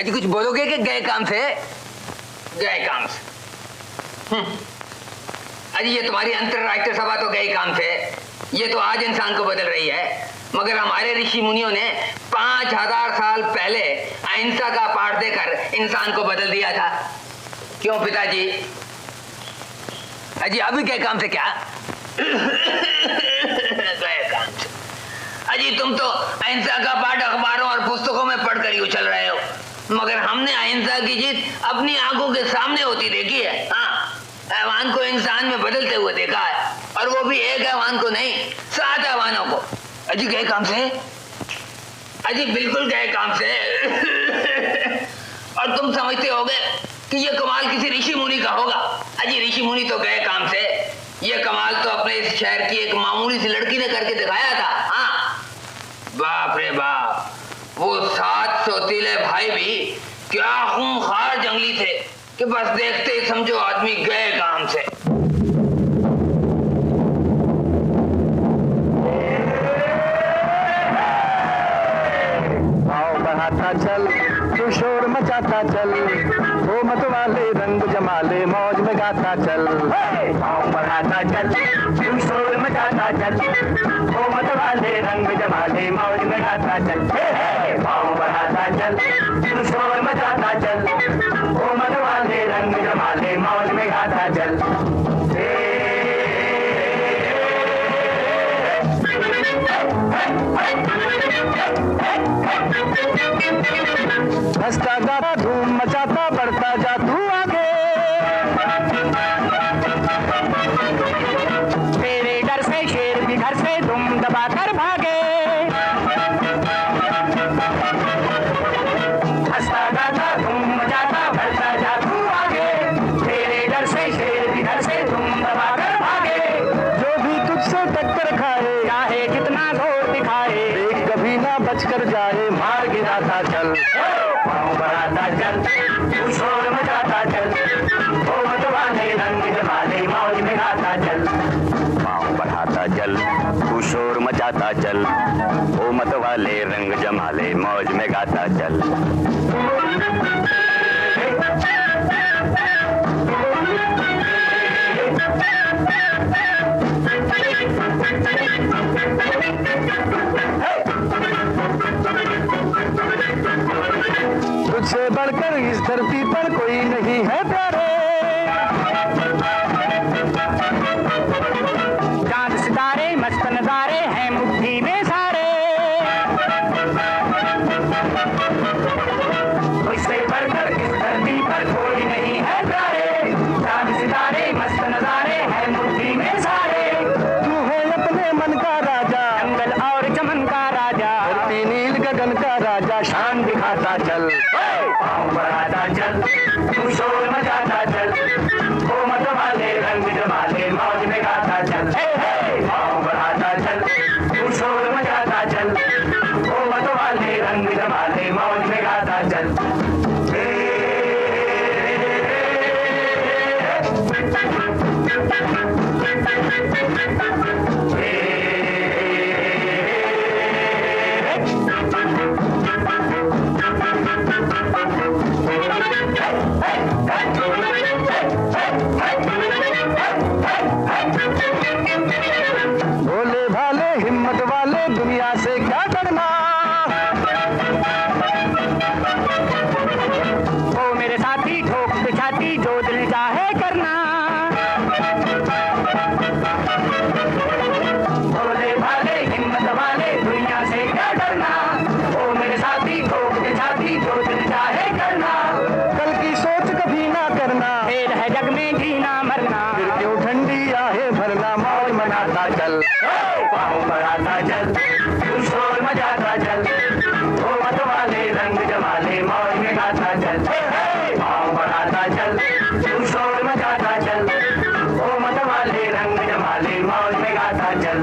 अजी कुछ बोलोगे कि गए काम से? गए काम से। अजी ये तुम्हारी अंतरराष्ट्रीय सभा तो गए काम से, ये तो आज इंसान को बदल रही है, मगर हमारे ऋषि मुनियों ने 5000 साल पहले अहिंसा का पाठ देकर इंसान को बदल दिया था। क्यों पिताजी? अजी अभी गए काम से क्या? गए काम से। अजी तुम तो अहिंसा का पाठ अखबारों और पुस्तकों में पढ़कर ही उछल रहे हो, मगर हमने अहिंसा की जीत अपनी आंखों के सामने होती देखी है। हाँ, हैवान को इंसान में बदलते हुए देखा है, और वो भी एक हैवान को नहीं, 7 हैवानों को। अजी गए काम से? अजी बिल्कुल गए काम से। और तुम समझते होगे कि ये कमाल किसी ऋषि मुनि का होगा। अजी ऋषि मुनि तो गए काम से, ये कमाल तो अपने इस शहर की एक मामूली सी लड़की ने करके दिखाया था। हाँ, बाप रे बाप, वो 7 सौतीले भाई भी क्या खूंखार जंगली थे कि बस देखते ही समझो आदमी गए काम से। आओ बढ़ाता चल, तू शोर मचाता चल, वो मत वाले रंग जमाले मौज में गाता चल। आओ बढ़ाता चल, तू शोर मचाता चल, वो मत वाले रंग जमाले मौज में गाता चल। आओ बढ़ाता चल, तू शोर मचाता चल, वो मत वाले रंग जमाले मौज में गाता चल। हंसता गाता धूम मचाता बढ़ता जा तू आगे, तेरे डर से शेर भी घर से दुम दबाकर भागे। हंसता गाता धूम मचाता बढ़ता जा तू आगे, तेरे डर से शेर भी घर से दुम दबाकर भागे। जो भी तुझसे टक्कर खाए, चाहे कितना जोर दिखाए, देख कभी ना बचकर जाए, मार गिराता चल। पाँव बढ़ाता चल, तू शोर मचाता चल, वो मत वाले रंग जमाले मौज में गाता चल। पाँव बढ़ाता चल, तू शोर मचाता चल, वो मत वाले रंग जमाले मौज में गाता चल। तुझसे बढ़कर इस धरती पर कोई नहीं है प्यारे, चांद सितारे मस्त नजारे हैं मुट्ठी में सारे। तुझसे बढ़कर भोले भाले हिम्मत वाले दुनिया से क्या डरना। ओ मेरे साथी ठोक दे छाती जो दिल चाहे करना। भोले भाले हिम्मत वाले दुनिया से क्या डरना। ओ मेरे साथी ठोक दे छाती जो दिल चाहे करना। कल की सोच कभी ना करना, खेल है जग में जीना मरना। फिर क्यों ठंडी आहे भरना, मौज मनाता चल, पाँव बढ़ाता चल, तू शोर मचाता चल, ओ मत वाले रंग जमाले मौज में गाता चल, पाँव बढ़ाता चल, तू शोर मचाता चल, ओ मत वाले रंग जमाले मौज में गाता चल।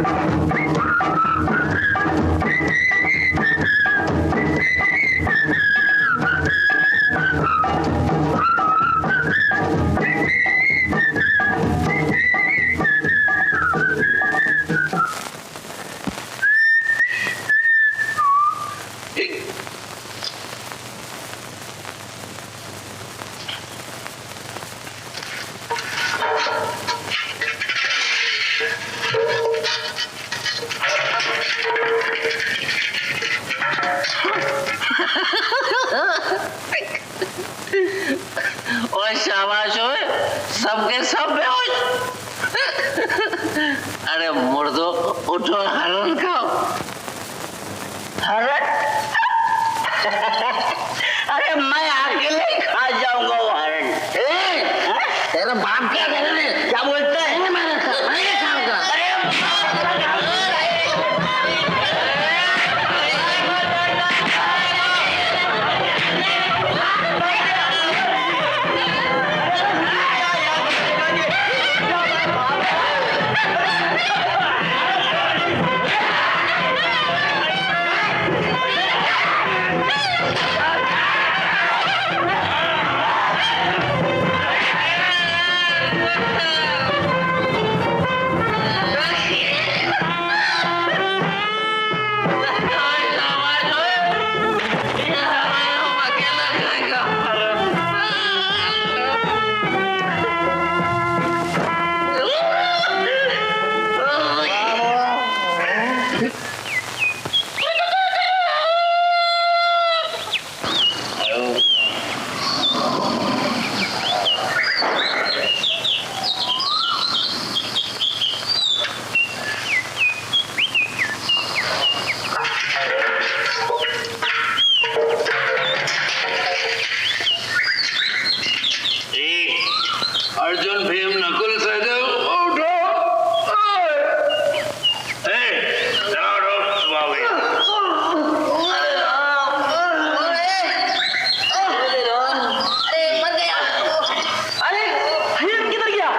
और शाबाश हो, सबके सब बेहोश। अरे मुर्दों, उठो, हरण खाओ। हरण? अरे मैं अकेले ही खा जाऊंगा वो हरण। तेरा बाप क्या कर रहे हैं? क्या बोलते हैं? मैं खाऊंगा। अर्जुन भीम नकुल सहदेव उठो। चलो उठो, सुबह हो गई। अरे हिरण किधर गया?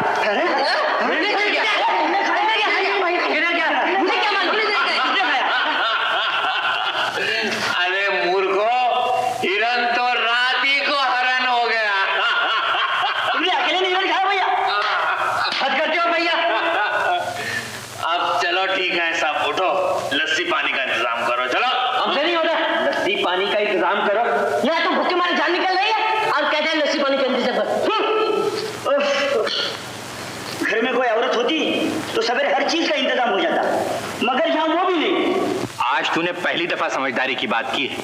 अरे मूर्खो, हिरन तो रात ही को हरण हो गया। तुमने अकेले नहीं हिरण खाया भैया? हद करते हो भैया। अब चलो ठीक है, सब उठो, लस्सी पानी का इंतजाम करो। चलो। हमसे नहीं होता, लस्सी पानी का इंतजाम करो। यहाँ तो भूखे मारे जान निकल रही है और कहते हैं लस्सी पानी का इंतजाम करो। घर में कोई औरत होती तो सवेरे हर चीज का इंतजाम हो जाता, मगर यहाँ वो भी नहीं। आज तूने पहली दफा समझदारी की बात की है।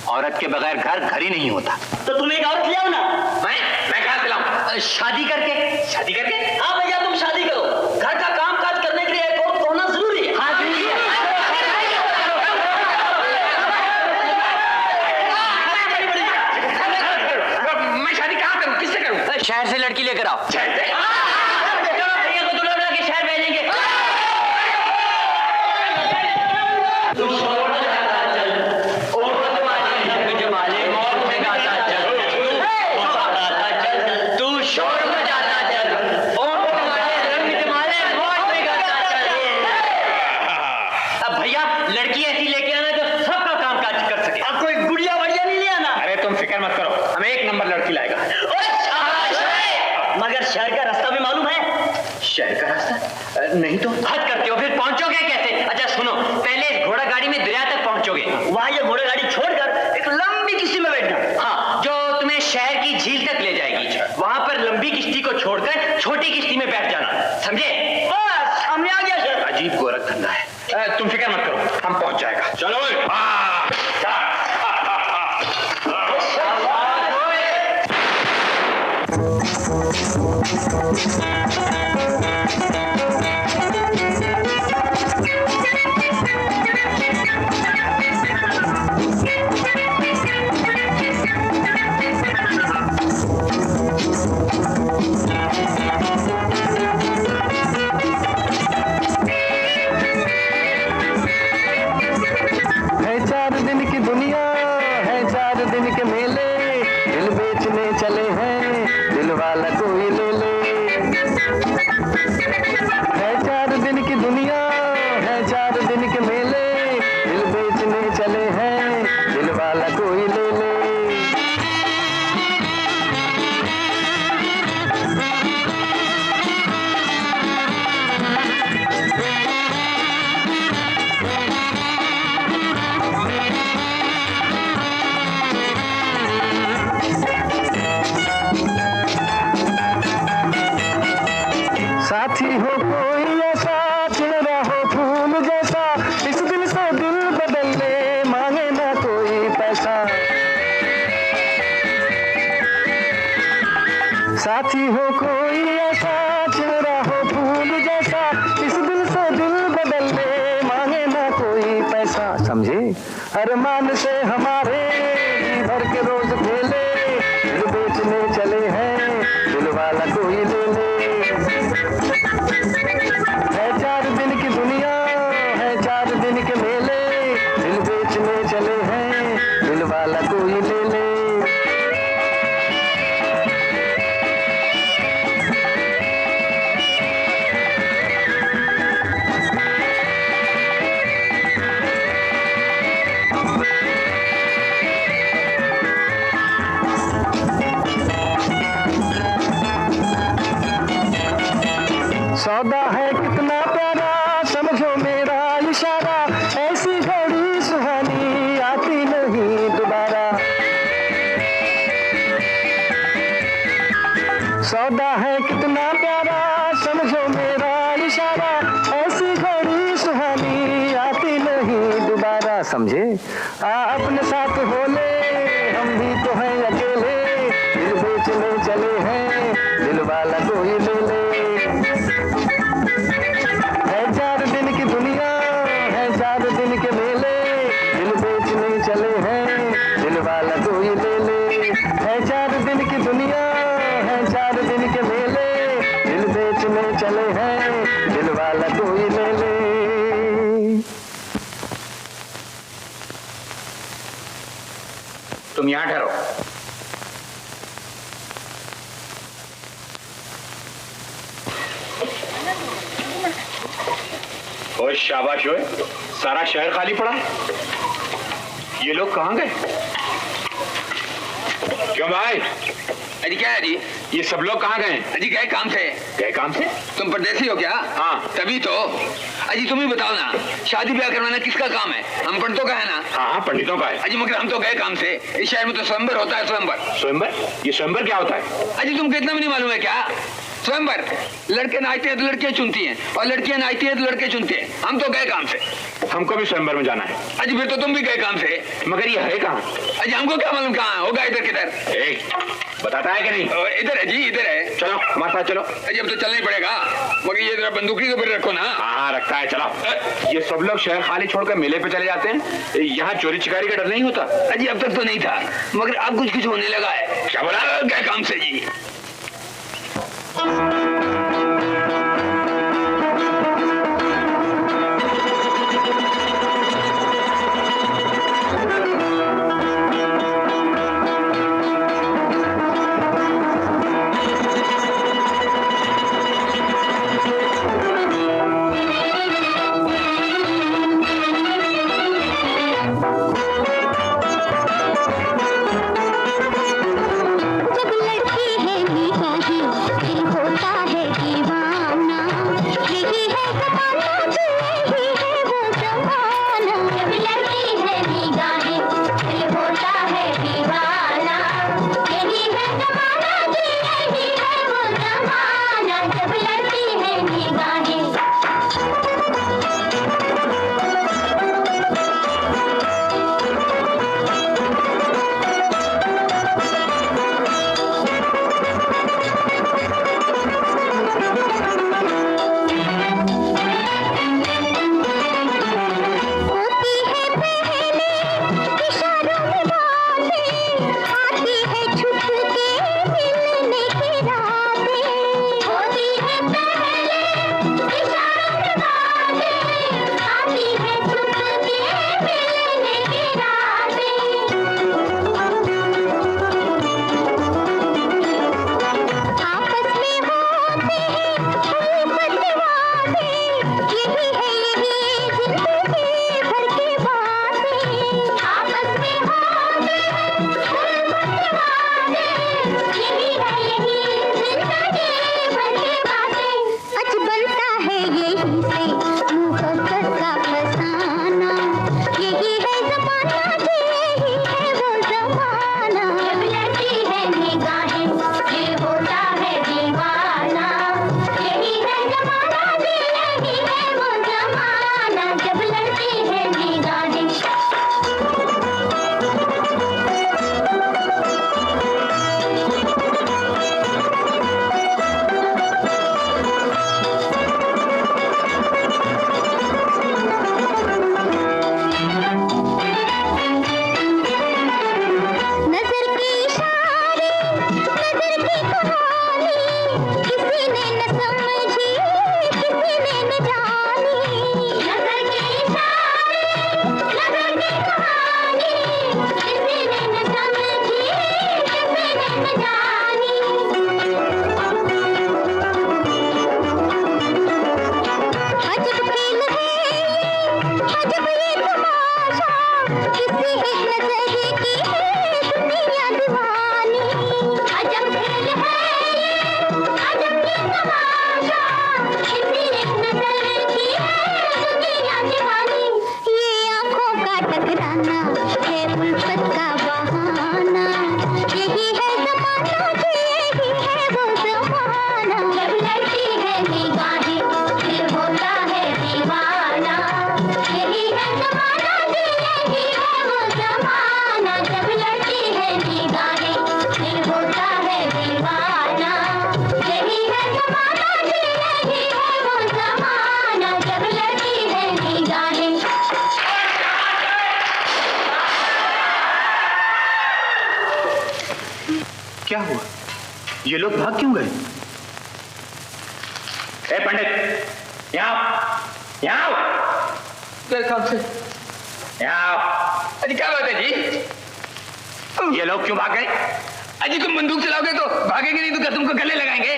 औरत के बगैर घर ही नहीं होता। तो तुम एक औरत ले आओ ना। मैं कहाँ से लाऊं? शादी करके। शादी करके? हाँ भैया, तुम शादी करो। घर का काम काज करने के लिए एक औरत होना जरूरी है। हाँ जरूरी है। मैं शादी कहाँ करूं? किससे करूं? शहर से लड़की लेकर आओ। भैया को दुल्हन बना के शहर भेजेंगे। लड़की ऐसी लेके आना जो सबका काम काज कर सके। अब कोई गुड़िया बढ़िया नहीं ले आना। अरे तुम फिक्र मत करो, हम एक नंबर लड़की लाएगा। मगर शहर का रास्ता भी मालूम है? शहर शहर का रास्ता? नहीं तो। हद करते हो, फिर पहुंचोगे कैसे? अच्छा सुनो, पहले इस घोड़ा गाड़ी में दरिया तक पहुंचोगे, वहाँ ये घोड़ा गाड़ी छोड़कर एक लंबी किस्ती में बैठना। हाँ, जो तुम्हें शहर की झील तक ले जाएगी। वहां पर लंबी किश्ती को छोड़कर छोटी किश्ती में बैठ जाना, समझे? बस हमने आ गया सर। अजीब गोरख धंधा है। तुम फिक्र मत करो, हम पहुंच जाएगा। चलो। साथी हो कोई ऐसा, चेहरा हो फूल जैसा, इस दिल से दिल बदल ले, मांगे ना कोई पैसा। साथी हो कोई ऐसा, चेहरा हो फूल जैसा, इस दिल से दिल बदल ले, मांगे ना कोई पैसा। समझे? अरमान से हमारे जी भर के रोज खेले, दिल बेचने चले हैं, दिल वाला कोई ले ले। है 4 दिन की दुनिया, है 4 दिन के मेले, दिल बेचने चले हैं, दिल वाला कोई ले ले। सौदा है कितना प्यारा, समझो मेरा इशारा, ऐसी घड़ी सुहानी आती नहीं दोबारा। सौदा है कितना प्यारा, समझो मेरा इशारा, ऐसी घड़ी सुहानी आती नहीं दोबारा। समझे? अपने साथ हो ले, हम भी तो हैं अकेले, दिल बेचने चले हैं, दिल वाला कोई ले ले। है 4 दिन की दुनिया, है 4 दिन के मेले, दिल बेचने चले हैं, दिल वाला कोई ले ले। है 4 दिन की दुनिया, है 4 दिन के मेले, दिल बेचने चले हैं, दिल वाला कोई ले ले। तुम यहाँ ठहरो। ओए शाबाश, ओए सारा शहर खाली पड़ा है। ये लोग कहाँ गए? क्यों भाई? अजी क्या है जी? ये सब लोग कहाँ गए? अजी गए काम से। गए काम से? तुम परदेसी हो क्या? हाँ। तभी तो। अजी तुम ही बताओ ना, शादी ब्याह करवाना किसका काम है? हम पंडितों का है ना? हाँ, पंडितों का है। अजी मगर हम तो गए काम से। इस शहर में तो स्वयंवर होता है। स्वयंवर? स्वयंवर? ये स्वयंवर क्या होता है? अजी तुमको इतना भी नहीं मालूम है क्या? स्वयंवर, लड़के नाचते हैं तो लड़कियां चुनती हैं, और लड़कियां नाचती हैं तो लड़के चुनते हैं। हम तो गए काम से। हमको भी स्वयंवर में जाना है। अजी फिर तो तुम भी गए काम से। मगर ये है कहाँ? अजी हमको क्या मालूम कहाँ होगा, इधर किधर। बताता है कि नहीं? इधर है जी, इधर है। चलो हमारे साथ चलो। अजी अब तो चलना ही पड़ेगा, मगर ये जरा बंदूकी तो फिर रखो ना। हाँ रखता है, चलो। ये सब लोग शहर खाली छोड़कर मेले पे चले जाते हैं, यहाँ चोरी चिकारी का डर नहीं होता? अजी अब तक तो नहीं था, मगर अब कुछ कुछ होने लगा है। क्या बोला? गए काम से जी। जब लड़की है निगाहें, दिल होता क्या हुआ? ये लोग भाग क्यों गए? ए पंडित, यहाँ आओ। गए काम से। यहाँ आओ। अजी क्या बात है जी? ये लोग क्यों भाग गए? अजी तुम बंदूक चलाओगे तो भागेंगे नहीं तो क्या तुमको गले लगाएंगे?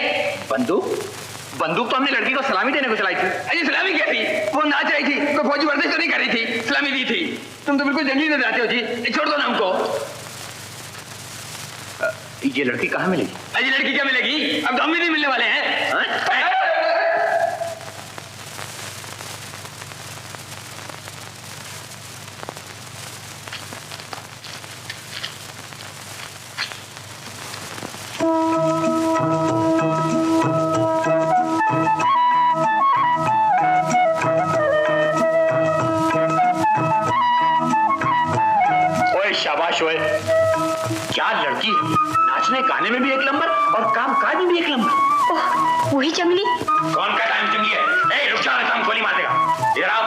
बंदूक तो हमने लड़की को सलामी देने को चलाई थी। अजी सलामी क्या थी? वो नाच रही थी, कोई फौजी वर्जिश तो नहीं कर रही थी, सलामी दी थी। तुम तो बिल्कुल जंगली नजर आते हो जी, छोड़ दो ना हमको। ये लड़की कहाँ मिलेगी? अजी लड़की क्या मिलेगी? अब तो हम भी नहीं मिलने वाले हैं। ओए शाबाश ओए, क्या लड़की है, नाचने गाने में भी एक नंबर और काम काज में भी एक नंबर। वही जंगली। कौन का टाइम जंगली है? ए रुक जा, हम गोली मार देगा। इधर आओ,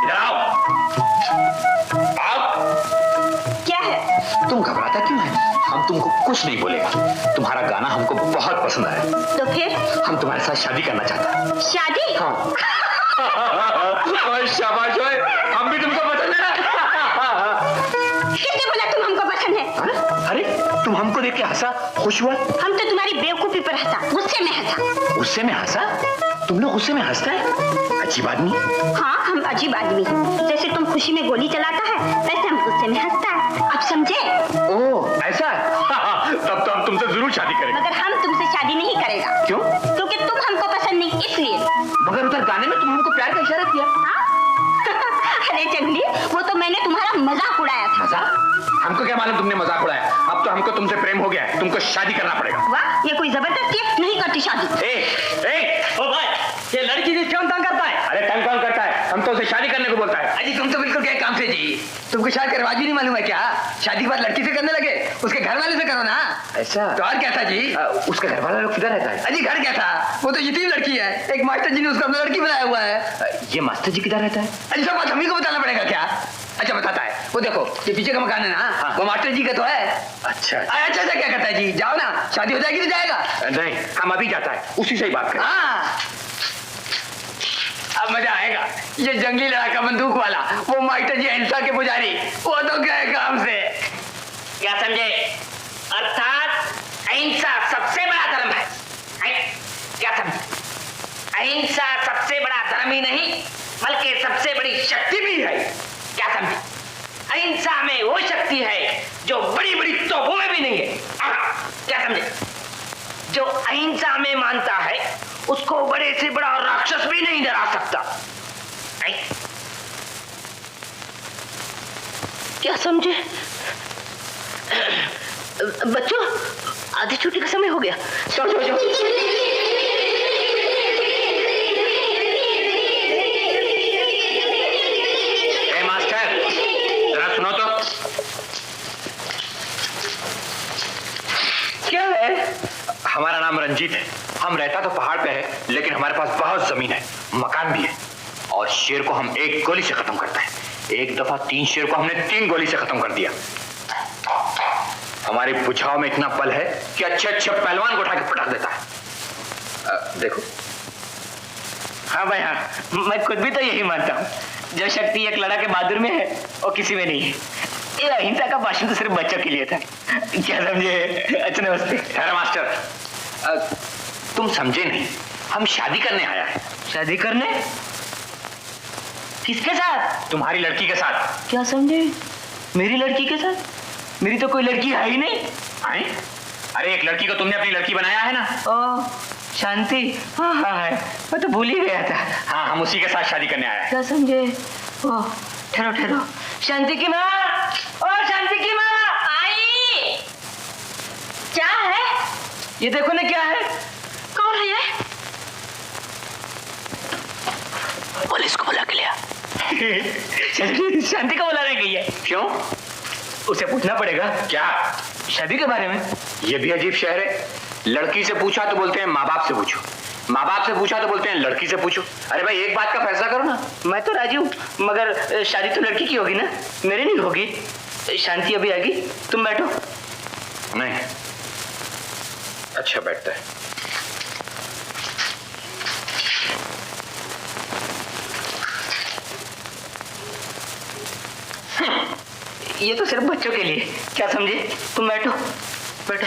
इधर आओ, आओ। क्या है? तुम घबराता क्यों है? हम तुमको कुछ नहीं बोलेगा। तुम्हारा गाना हमको बहुत पसंद आया, तो फिर? हम तुम्हारे साथ शादी करना चाहते हैं। शादी? हाँ। शाबाश ओए, हम भी तुमको पसंद है। किसने बोला तुम हमको पसंद है? अरे तुम हमको देख के हंसा, खुश हुआ? हम तो तुम्हारी बेवकूफी पर हंसा, गुस्से में हंसा। गुस्से में हंसा? तुम लोग गुस्से में हंसता है? अजीब आदमी। हाँ, हम अजीब आदमी हैं। जैसे तुम खुशी में गोली चलाता है, वैसे हम गुस्से में हंसता है। अब समझे? ओह ऐसा है? तब तो हम तुमसे जरूर शादी करेंगे। मगर हम तुमसे शादी नहीं करेगा। क्यों? क्योंकि तुम हमको पसंद नहीं, इसलिए। मगर उधर गाने में तुम हमको प्यार का इशारा किया। हाँ? अरे जंगली, वो तो मैंने तुम्हारा मजाक उड़ाया था। मजाक? हमको क्या मालूम तुमने मजाक उड़ाया? अब तो हमको तुमसे प्रेम हो गया है, तुमको शादी करना पड़ेगा। वाह, ये कोई जबरदस्ती है, नहीं करती शादी। ओ भाई, ये लड़की जी क्यों तंग करता है? अरे तंग कौन करता है? हम तो उसे शादी करने को बोलता है। अजी तुम तो बिल्कुल गए काम से जी। तुमको शादी का रिवाज भी नहीं मालूम है क्या? शादी के बाद लड़की से करने लगे, उसके घर वाले से करो ना। ऐसा? तो और क्या था जी? उसका घर वाला लोग किधर रहता है? अजी घर क्या था? वो तो यतीम लड़की है, एक मास्टर जी ने उसको अपना लड़की बनाया हुआ है। ये मास्टर जी किधर रहता है? अजी सब बात हमी को बताना पड़ेगा क्या? अच्छा बताता है, वो देखो ये पीछे का मकान है ना, वो मास्टर जी का तो है। अच्छा अच्छा क्या करता है जी? जाओ ना, शादी हो जाएगी तो जाएगा। नहीं, हम अभी जाता है, उसी से ही बात करें। हाँ अब मजा आएगा। ये जंगली लड़ाका बंदूक वाला, वो मास्टर जी अहिंसा के पुजारी, वो तो गए काम से। क्या समझे? अर्थात अहिंसा सबसे बड़ा धर्म है। क्या समझे? अहिंसा सबसे बड़ा धर्म ही नहीं बल्कि सबसे बड़ी शक्ति भी है। क्या समझे? अहिंसा में वो शक्ति है जो बड़ी बड़ी तोपों में भी नहीं है। क्या समझे? जो अहिंसा में मानता है उसको बड़े से बड़ा राक्षस भी नहीं डरा सकता। क्या समझे? बच्चों, आधी छुट्टी का समय हो गया। चलो मास्टर, जरा सुनो तो। क्या है? हमारा नाम रंजीत है। हम रहता तो पहाड़ पे है, लेकिन हमारे पास बहुत जमीन है, मकान भी है, और शेर को हम एक गोली से खत्म करते हैं। एक दफा 3 शेर को हमने 3 गोली से खत्म कर दिया। हमारे बुझाव में इतना बल है कि अच्छे अच्छे पहलवान को उठा के पटक देता है। देखो। हाँ भाई हाँ, मैं खुद भी तो यही मानता हूँ। जो शक्ति एक लड़ा के बहादुर में है वो किसी में नहीं है। ये अहिंसा का भाषण तो सिर्फ बच्चों के लिए था, क्या समझे? अच्छा नमस्ते। अरे मास्टर, तुम समझे नहीं, हम शादी करने आया है। शादी करने? किसके साथ? तुम्हारी लड़की के साथ। क्या समझे? मेरी लड़की के साथ? मेरी तो कोई लड़की है ही नहीं। आए? अरे एक लड़की को तुमने अपनी लड़की बनाया है ना। ओ शांति, हाँ हाँ है, मैं तो भूल ही गया था। हाँ, हम उसी के साथ शादी करने आया है। क्या समझे? ओ ठहरो ठहरो। शांति की माँ, ओ शांति की माँ आई। क्या है? ये देखो ना क्या है। कौन है ये? पुलिस को बुला के लिया। शांति को बुलाने गई है। क्यों? उसे पूछना पड़ेगा क्या? शादी के बारे में। ये भी अजीब शहर है। लड़की से पूछा तो बोलते हैं माँ बाप से पूछो, माँ बाप से पूछा तो बोलते हैं लड़की से पूछो। अरे भाई एक बात का फैसला करो ना। मैं तो राजी हूँ, मगर शादी तो लड़की की होगी ना, मेरी नहीं होगी। शांति अभी आएगी, तुम बैठो। नहीं, अच्छा बैठता है। ये तो सिर्फ बच्चों के लिए, क्या समझे? तुम बैठो बैठो।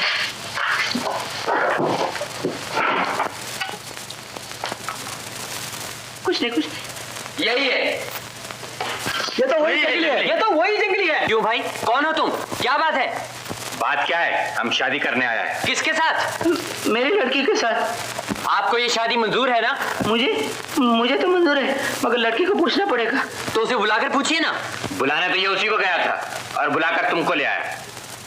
कुछ नहीं कुछ नहीं। यही है, ये तो वही जंगली है, ये तो वही जंगली है। क्यों भाई, कौन हो तुम? क्या बात है? बात क्या है? हम शादी करने आया है। किसके साथ? मेरी लड़की के साथ। आपको ये शादी मंजूर है ना? मुझे तो मंजूर है, मगर लड़की को पूछना पड़ेगा। तो उसे बुलाकर पूछिए ना। बुलाने तो ये उसी को गया था और बुलाकर तुमको ले आया।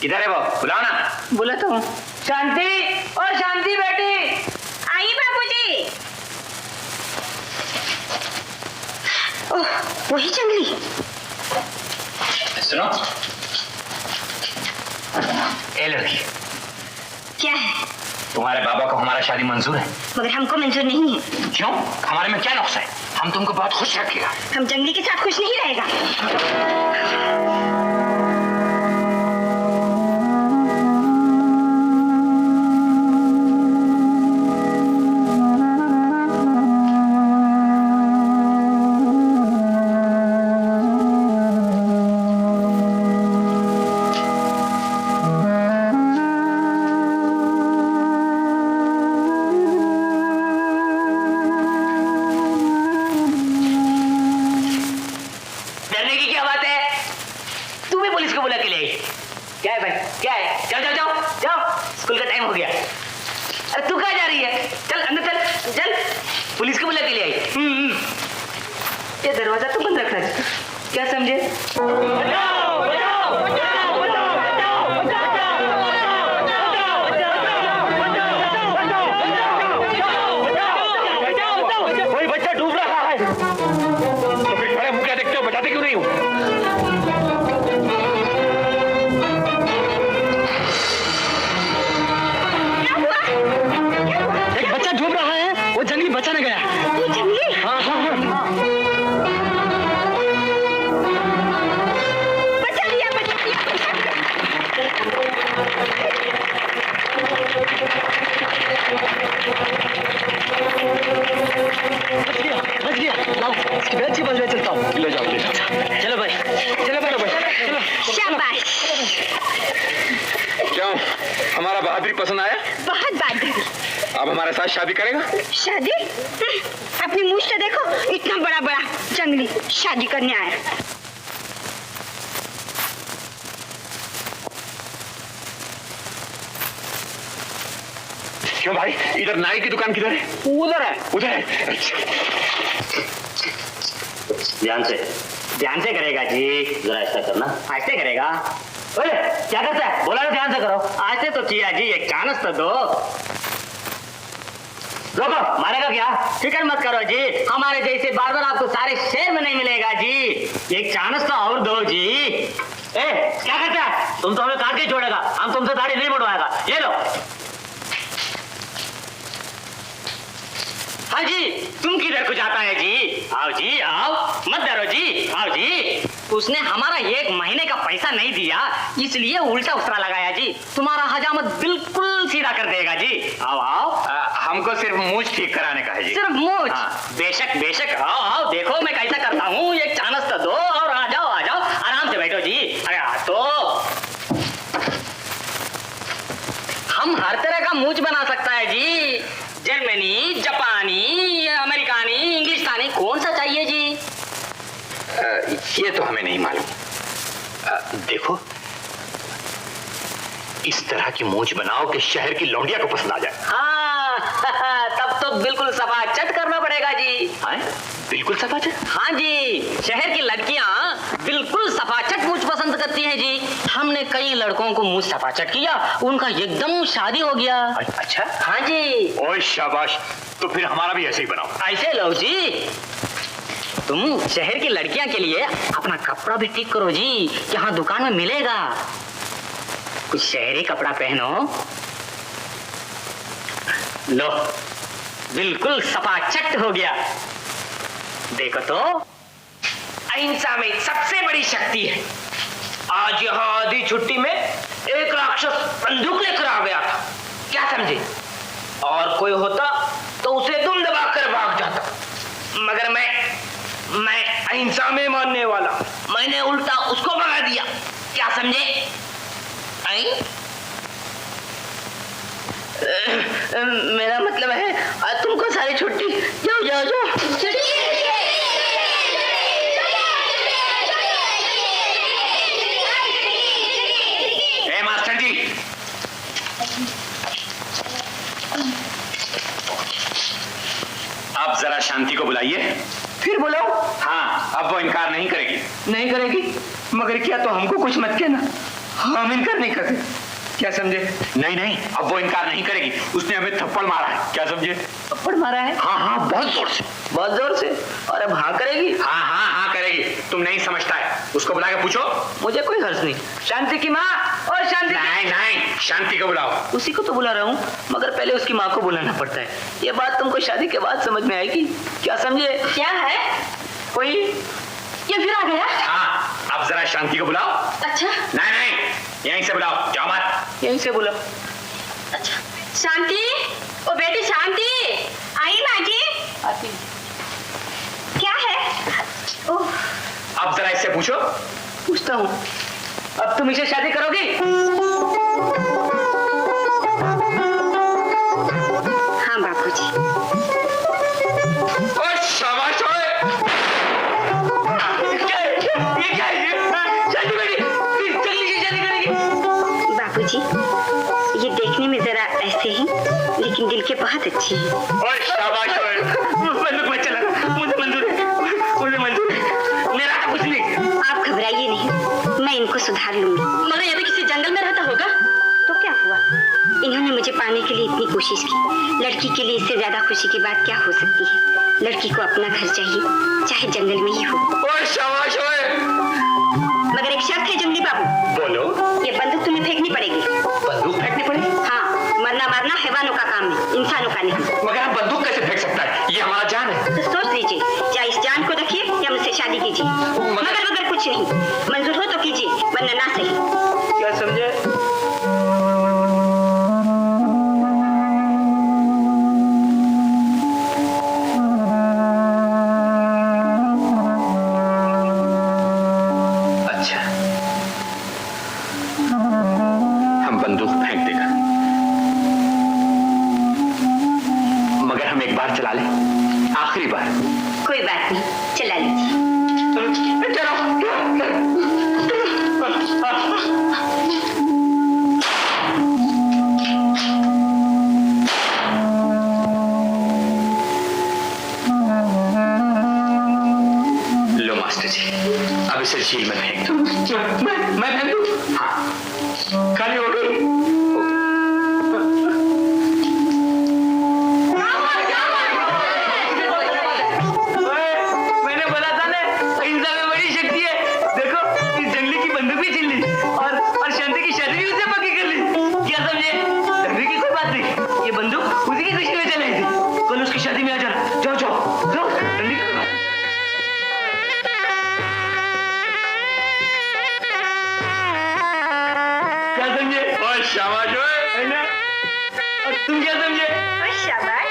किधर है वो? बुलाओ ना। बुलाता हूँ। शांति, और शांति बेटी। आई बाबूजी। ओह, वही जंगली। सुनो, ए लड़की, क्या है? तुम्हारे बाबा को हमारा शादी मंजूर है। मगर हमको मंजूर नहीं है। क्यों? हमारे में क्या नुक्स है? हम तुमको बहुत खुश रखेगा। हम जंगली के साथ खुश नहीं रहेगा। स्कूल का टाइम हो गया। अरे तू कहाँ जा रही है? चल अंदर चल चल। पुलिस को बुला के ले आई। ये दरवाजा तो बंद रखना चाहिए, क्या समझे? बचाओ, बचाओ, बचाओ, बचाओ, बचाओ। कोई बच्चा डूब रहा है तो फिर खड़े मुंह क्या देखते हो? बचाते क्यों नहीं हो? जंगली बचाने गया। वो जंगली? हाँ हाँ हाँ। बचा लिया, बचा लिया। बच गया। लाओ इसकी बेड अच्छी बज रही, चलता हूँ। ले जाओ ले जाओ। चलो भाई, चलो भाई, चलो। शाबाश। क्यों, हमारा बहादुरी पसंद आया? बहुत बहादुरी। अब हमारे साथ शादी करेगा? शादी? अपनी मुंह से देखो, इतना बड़ा बड़ा जंगली शादी करने आया। क्यों भाई, इधर नाई की दुकान किधर है? उधर है। उधर है। अच्छा। ध्यान से करेगा जी, जरा ऐसा करना। ऐसे करेगा? अरे क्या करता है? बोला ना ध्यान से करो। ऐसे तो किया जी, एक चांस तो दो। रोको, मारेगा क्या? फिक्र मत करो जी, हमारे जैसे बार बार आपको सारे शहर में नहीं मिलेगा जी। एक चांस तो और दो जी। ए क्या करता है? तुम तो हमें काट के छोड़ेगा, हम तुमसे दाढ़ी नहीं मुड़वाएगा। ये लो। हाँ जी, तुम किधर को जाता है जी? आओ जी आओ, मत डरो जी, आओ जी। उसने हमारा 1 महीने का पैसा नहीं दिया, इसलिए उल्टा उसरा लगाया जी। तुम्हारा हजामत बिल्कुल सीधा कर देगा जी। आओ आओ। हमको सिर्फ मूछ ठीक कराने का है जी। सिर्फ मूछ? हाँ। बेशक बेशक, आओ आओ, देखो मैं कैसा करता हूँ। एक चानस तो दो और आ जाओ आराम से बैठो जी। अरे तो हम हर तरह का मूछ बना सकता है जी। जर्मनी, जापानी, अमेरिकानी, इंग्लिशतानी, कौन सा चाहिए जी? ये तो हमें नहीं मालूम। देखो, इस तरह की मूछ बनाओ कि शहर की लौंडिया को पसंद आ जाए। हाँ तब तो बिल्कुल सफाचट करना पड़ेगा जी। हाँ? बिल्कुल सफाचट? हाँ जी, शहर की लड़कियां बिल्कुल सफाचट मूछ पसंद करती हैं जी। हमने कई लड़कों को मूछ सफाचट किया, उनका एकदम शादी हो गया। अच्छा? हाँ जी। ओए शाबाश, तो फिर हमारा भी ऐसे ही बनाओ। ऐसे लो जी, तुम शहर की लड़कियां के लिए अपना कपड़ा भी ठीक करो जी, यहाँ दुकान में मिलेगा। कुछ शहरी कपड़ा पहनो। लो, बिल्कुल सफाचट हो गया। देखो तो, अहिंसा में सबसे बड़ी शक्ति है। आज यहाँ आधी छुट्टी में एक राक्षस बंदूक लेकर आ गया था, क्या समझे? और कोई होता तो उसे दुम दबाकर भाग जाता, मगर मैं अहिंसा में मानने वाला, मैंने उल्टा उसको भगा दिया, क्या समझे? मेरा मतलब है तुमको सारी छुट्टी। जाओ जाओ जाओ। ए मास्टर जी, अब जरा शांति को बुलाइए। फिर बुलाओ। हाँ, अब वो इनकार नहीं करेगी। नहीं करेगी? मगर क्या तो हमको कुछ मत कहना, हम इनकार नहीं करते, क्या समझे? नहीं नहीं, अब वो इनकार नहीं करेगी। उसने हमें थप्पड़ मारा है, क्या समझे? थप्पड़ मारा है? हाँ हाँ, बहुत जोर से। बहुत जोर से? और अब हाँ करेगी? हाँ हाँ हाँ करेगी। तुम नहीं समझता है, उसको बुला के पूछो। मुझे कोई हर्ष नहीं। शांति की माँ, और शांति। नहीं नहीं, शांति को बुलाओ। उसी को तो बुला रहा हूँ, मगर पहले उसकी माँ को बुलाना पड़ता है। ये बात तुमको शादी के बाद समझ में आएगी, क्या समझे? क्या है? कोई ये फिर आ गया? हाँ, अब जरा शांति को बुलाओ। अच्छा नहीं नहीं, यहीं से बुलाओ, जाओ मत। यहीं से बुलाओ। अच्छा। शांति, ओ बेटी शांति, आई माँ जी। आती। क्या है? ओह, अब जरा इससे पूछो। पूछता हूँ, अब तुम इसे शादी करोगी? हाँ बापूजी। ओए शाबाश, ओए। ये क्या है? शादी करेगी? जल्दी से शादी करेगी? बापूजी, ये देखने में जरा ऐसे ही, लेकिन दिल के बहुत अच्छे हैं। ओए शाबाश, ओए। बंदूक मत चला, मुझे मंजूर है, मुझे मंजूर है, मेरा तो कुछ नहीं। आप घबराइए नहीं, मैं इनको सुधार लूंगी। मगर यदि किसी जंगल में रहता होगा तो क्या हुआ? इन्होंने मुझे पाने के लिए इतनी कोशिश की। लड़की के लिए इससे ज्यादा खुशी की बात क्या हो सकती है? लड़की को अपना घर चाहिए, चाहे जंगल में ही हो। ओए शाबाश, ओए। मगर एक शर्त है जंगली बाबू। बोलो। ये बंदूक तुम्हें फेंकनी पड़ेगी। बंदूक फेंकनी पड़ेगी? हाँ, मरना मारना हैवानों का काम है, इंसानों का नहीं। मगर हम बंदूक कैसे फेंक सकता है? ये हमारा जान है। तो सोच लीजिए, या इस जान को रखिए या मुझसे शादी कीजिए। मगर कुछ नहीं, मंजूर हो तो कीजिए, वरना ना सही। क्या समझे? अच्छा, हम बंदूक फेंक देगा, मगर हम एक बार चला लें, आखिरी बार। कोई बात नहीं, चला लीजिए। लो मास्टर जी, अब इसे झील में फेंक दो। मैं फेंक दूं? हाँ, खाली हो गई। मैंने बोला था ना, अहिंसा में बड़ी शक्ति है। देखो, इस जंगली की बंदूक भी छीन ली और शांति की शादी भी उससे पक्की कर ली। क्या समझे? डरने की कोई बात नहीं, ये बंदूक उसी की खुशी में चलाई थी। कल उसकी शादी में आ जाना। जाओ जाओ जाओ, डरने की कोई बात नहीं। क्या समझे? शाबाश, ओए। है ना? और तुम क्या समझे? शाबाश।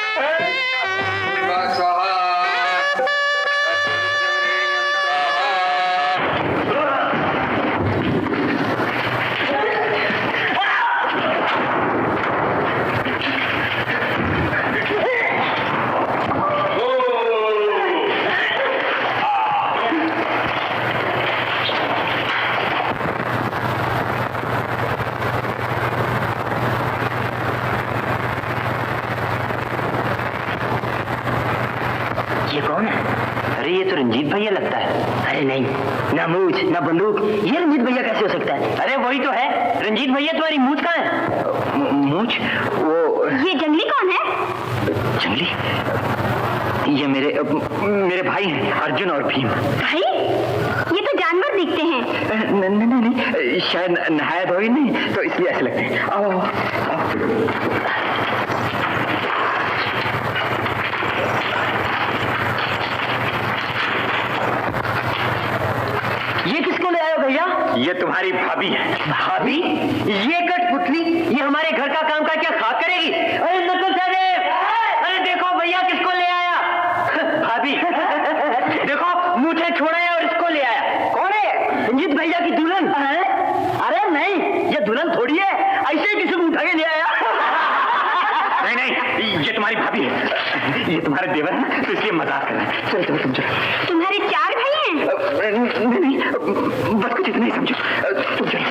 नहीं, ना मूछ ना बंदूक, ये रंजीत भैया कैसे हो सकता है? अरे वही तो है, रंजीत भैया। तुम्हारी मूछ कहाँ है? मूछ? वो ये जंगली कौन है? जंगली? ये मेरे भाई हैं, अर्जुन और भीम। भाई? ये तो जानवर दिखते हैं। नहीं, शायद नहाया धोई नहीं तो इसलिए ऐसे लगते हैं। आओ, आओ। ये किसको ले आए हो भैया? ये तुम्हारी भाभी है। भाभी? ये कठपुतली ये हमारे घर का काम का क्या खाक करेगी? अरे नकुल साहब, अरे देखो भैया किसको ले आया। भाभी देखो, मुझे छोड़ाया और इसको ले आया। कौन है? रंजीत भैया की दुल्हन। अरे नहीं, ये दुल्हन थोड़ी है, ऐसे ही किसी को उठा के ले आया। नहीं, ये तुम्हारी भाभी है। ये तुम्हारे देवर है, तो इसलिए मजाक कर रहे हैं। चलो चलो तुम चलो। तुम्हारे 4 भाई हैं? नहीं, बस कुछ इतना ही समझो। तुम चलो।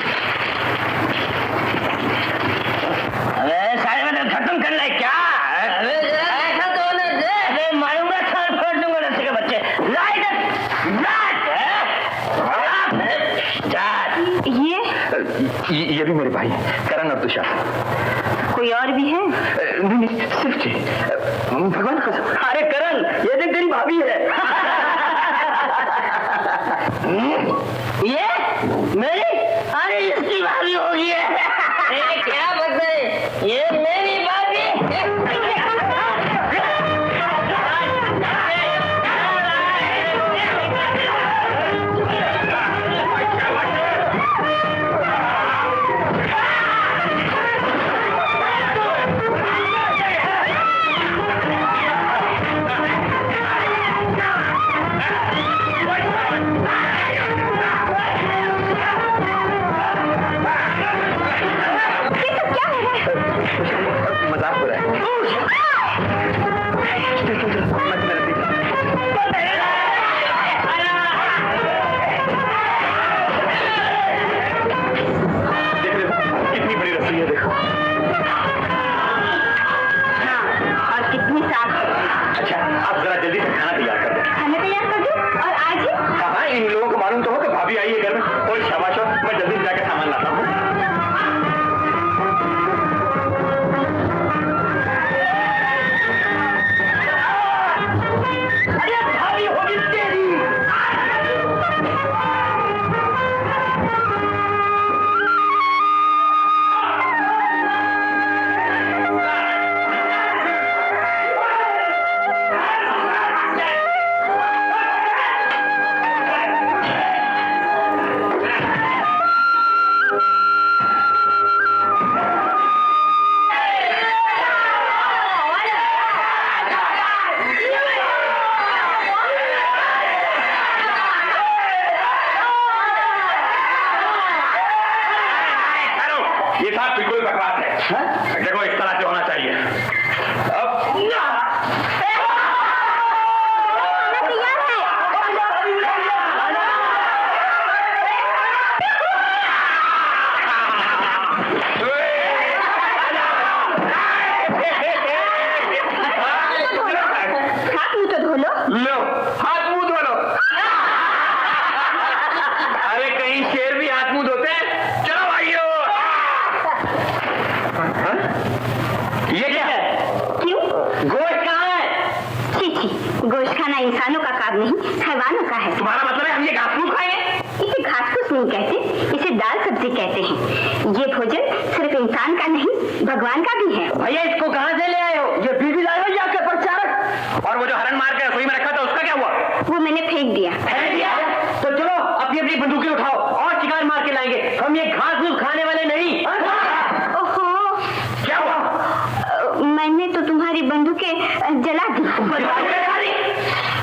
सारे मतलब खत्म कर ले क्या? ऐसा तो न दे। अरे मारूंगा, साल फोड़ दूंगा नशे के बच्चे। ये भी मेरे भाई हैं, करण और तुषार। कोई और भी है? नहीं, सिर्फ जी। भगवान कसम। अरे करण, ये देख तेरी भाभी है। ये मेरी? अरे इसकी भाभी होगी है। क्या बता, ये मेरी भाभी। मजाक हो रहा है। कितनी बड़ी रस्सी है, देखो। हाँ, और कितनी साफ। अच्छा, आप जरा जल्दी से खाना तैयार कर दो। खाना तैयार कर दूं? और आज ही? हाँ, इन लोगों को मालूम तो हो कि भाभी आई है घर में। और शाबाश हो, मैं जल्दी से जाकर सामान लाता हूँ। ये साहब बिल्कुल बकवास है। देखो, इस तरह से होना चाहिए। अब हाथ मुंह तो धो लो। लो, हाथ मुंह धो लो। अरे कहीं शेर भी हाथ मुंह धोते हैं? चलो भाइयों। ये क्या है? क्यों? गोश्त कहाँ है? छी छी, गोश्त खाना इंसानों का काम नहीं, हैवानों का है। तुम्हारा मतलब है हम ये घास फूस खाएंगे? इसे घास फूस नहीं कहते, इसे दाल सब्जी कहते हैं। ये भोजन सिर्फ इंसान का नहीं, भगवान का भी है। भैया इसको कहाँ से ले आए हो? ये बीवी लाए हो या क्या प्रचारक? और वो जो हरण मार के रसोई में रखा था, उसका क्या हुआ? वो मैंने फेंक दिया। फेंक दिया? तो चलो अपनी अपनी बंदूकें उठाओ और शिकार मार के लाएंगे। हम ये घास फूस खाने वाले नहीं। ओहो, क्या हुआ? मैंने तो तुम्हारी बंदूकें जला दी।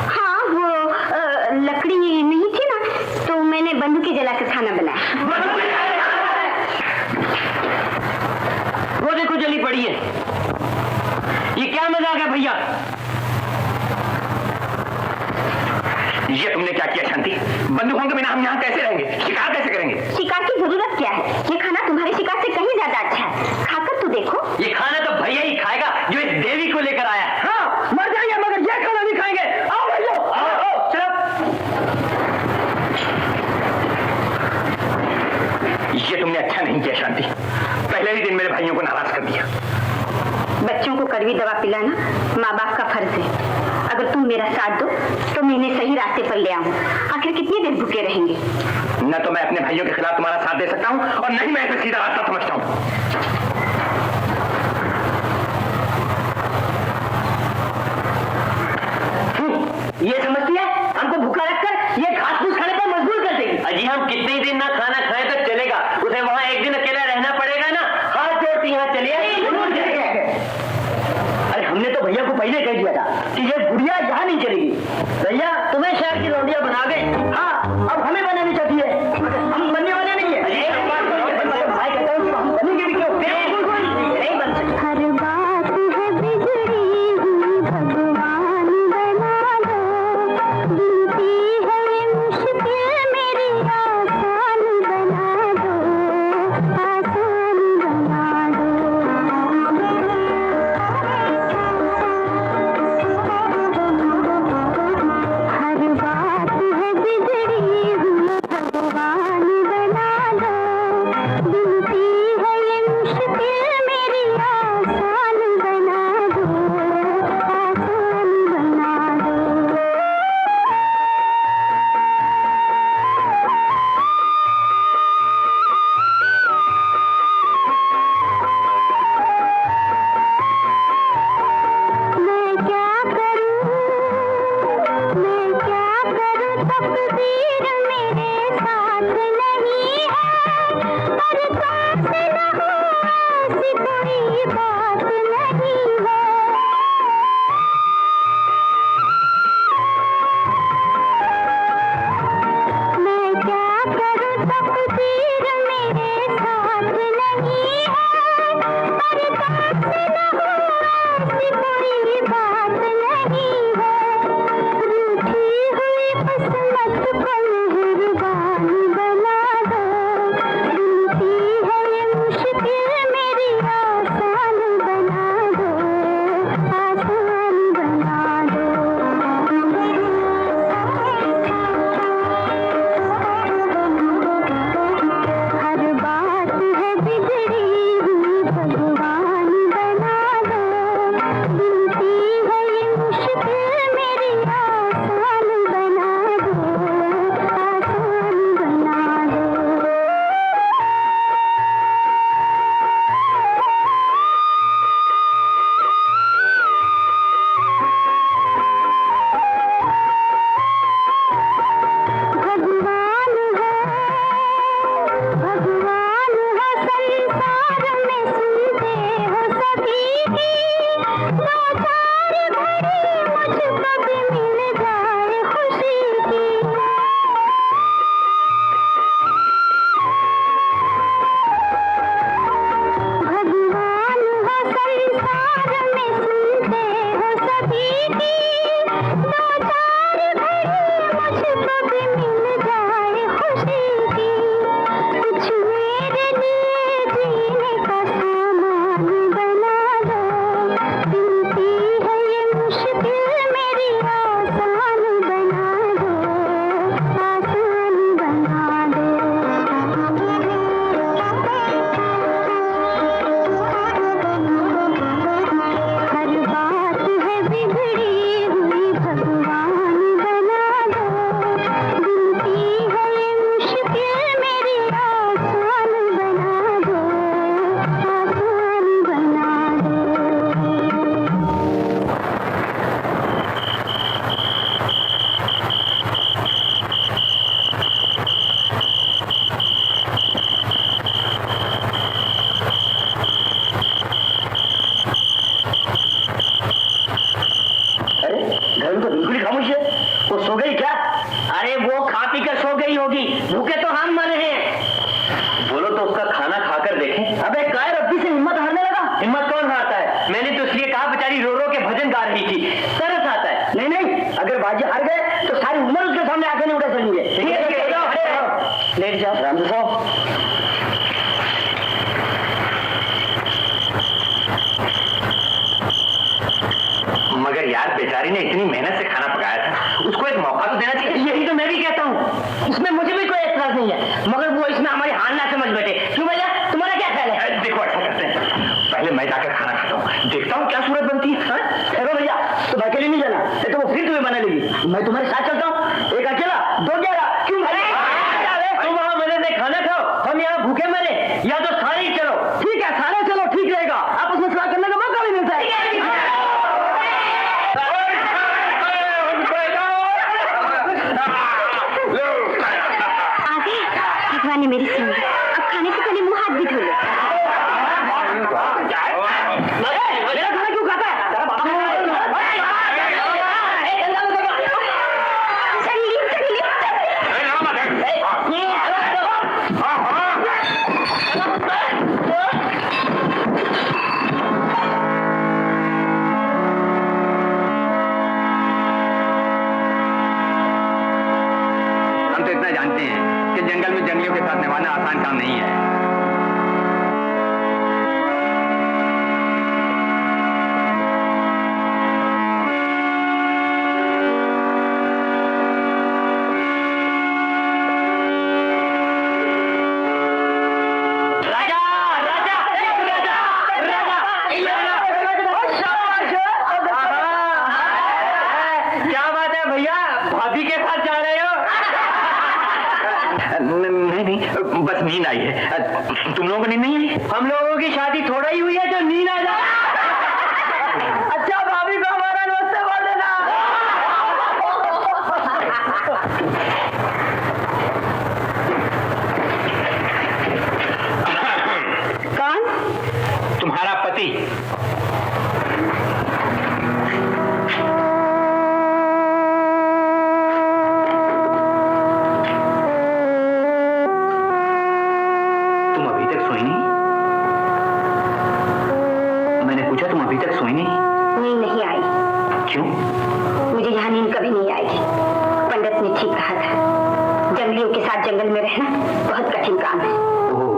हाँ, वो लकड़ी नहीं थी ना, तो मैंने बंदूकें जला कर खाना बनाया। वो देखो जली पड़ी है। ये क्या मजाक है भैया? ये तुमने क्या किया शांति? बंदूकों के बिना हम यहाँ कैसे रहेंगे? शिकार कैसे करेंगे? शिकार की जरूरत क्या है? ये खाना तुम्हारे शिकार से कहीं ज्यादा अच्छा है। खाकर तो देखो। ये खाना तो भैया ही खाएगा जो इस देवी को लेकर आया है। हाँ, मर जाएंगे मगर ये खाना नहीं खाएंगे। आओ भैया, आओ, चलो पहले ही दिन मेरे भाइयों को नाराज कर दिया। बच्चों को कड़वी दवा पिलाना माँ बाप का फर्ज है। अगर तुम मेरा साथ दो तो मैं इन्हें सही रास्ते पर ले आऊं। आखिर कितनी देर भूखे रहेंगे? न तो मैं अपने भाइयों के खिलाफ तुम्हारा साथ दे सकता हूँ और नहीं मैं इसे सीधा रास्ता समझता हूँ। ये समझती है हमको भूखा रखकर ये घास फूस खाने पर मजबूर कर देगी। अजी हम कितने दिन ना खाना खाएं तो चलेगा, उसे वहाँ एक दिन अकेला रहना पड़ेगा ना। हाथ जोड़ती यहाँ चलिए। अरे हमने तो भैया को पहले कह दिया था कि ये गुड़िया यहाँ नहीं चलेगी। भैया तुम्हें शहर की लौंडिया बना गए, हाँ अब हमें बनानी चाहिए। हम बनने वाले नहीं है। भाई कहता हूँ हम बनेंगे भी क्यों? नहीं बन सकते। हर बात है बिगड़ी हुई भगवान बना दो, बीती है ये मुश्किल मेरी आसान बना दो, आसान बना दो। हर बात है बिगड़ी हुई भगवान बना दो, बीती है ये मुश्किल मेरी आसान बना दो, आसान बना दो। मैं क्या करूं तकदीर मेरे साथ नहीं है, पर तुमसे न हो ऐसी कोई बात नहीं है। मैं क्या करूं तकदीर मेरे साथ नहीं है, पर तुमसे न हो ऐसी कोई बात नहीं है। रूठी हुई किस्मत को मेहरबान बना दो, बीती है ये मुश्किल मेरी आसान बना दो, आसान बना दो। हर बात है बिगड़ी हुई भगवान बना दो, बीती है ये मुश्किल मेरी आसान बना दो, आसान बना दो। भगवान है संसार में सुनते हो सभी की, दो चार घड़ी मुझको भी मिल जाए खुशी की। भगवान है संसार में सुनते हो सभी की, दो चार घड़ी मुझको भी मिल जाए खुशी की। कुछ मेरे लिए जीने का सामान बना दो, बीती है ये मुश्किल मेरी आसान बना दो, आसान बना दो। हर बात है बिगड़ी हुई भगवान बना दो, बीती है ये मुश्किल मेरी आसान बना दो, आसान बना दो। अरे घर में तो बिल्कुल ही खामोश है। वो सो गई क्या? अरे वो खा पी कर सो गई होगी, भूखे तो हम मरे हैं। बोलो तो उसका खाना खाकर देखें। अबे काय रब्बी से हिम्मत हारने लगा। हिम्मत कौन हारता है? मैंने तो इसलिए कहा बेचारी रो रो के भजन गा रही थी, तरस आता है। नहीं नहीं, अगर बाजी हार गए तो सारी उम्र उसके सामने आके नहीं उठा सकेंगे। लेट जाओ राम साहब। मगर यार बेचारी ने इतनी मेहनत से खाना पकाया था, उसको एक मौका तो देना चाहिए। यही तो मैं भी कहता हूँ, इसमें मुझे भी कोई एतराज नहीं है, मगर वो इसमें हमारी हार ना समझ बैठे। क्यों भैया, तुम्हारा क्या ख्याल है? देखो ऐसा भगवान ने मेरी सुन ली। अब खाने से पहले मुंह हाथ भी धो लो। मेरा खाना क्यों खाता है? हम तो इतना जानते हैं कि जंगल में जंगलियों के साथ निभाना आसान काम नहीं है। क्या बात है भैया, भाभी के साथ जा रहे हो? नहीं, बस नींद आई है। तुम लोगों को नींद नहीं आई? हम लोगों की शादी थोड़ा ही हुई है जो नींद आ जाए। अच्छा भाभी को हमारा नमस्ते बोल देना। कौन? तुम्हारा पति। तुम अभी तक सोई नहीं? मैंने पूछा तुम अभी तक सोई नहीं? नींद नहीं आई। क्यों? मुझे यहाँ नींद कभी नहीं आएगी। पंडित ने ठीक कहा था, जंगलियों के साथ जंगल में रहना बहुत कठिन काम है। ओह,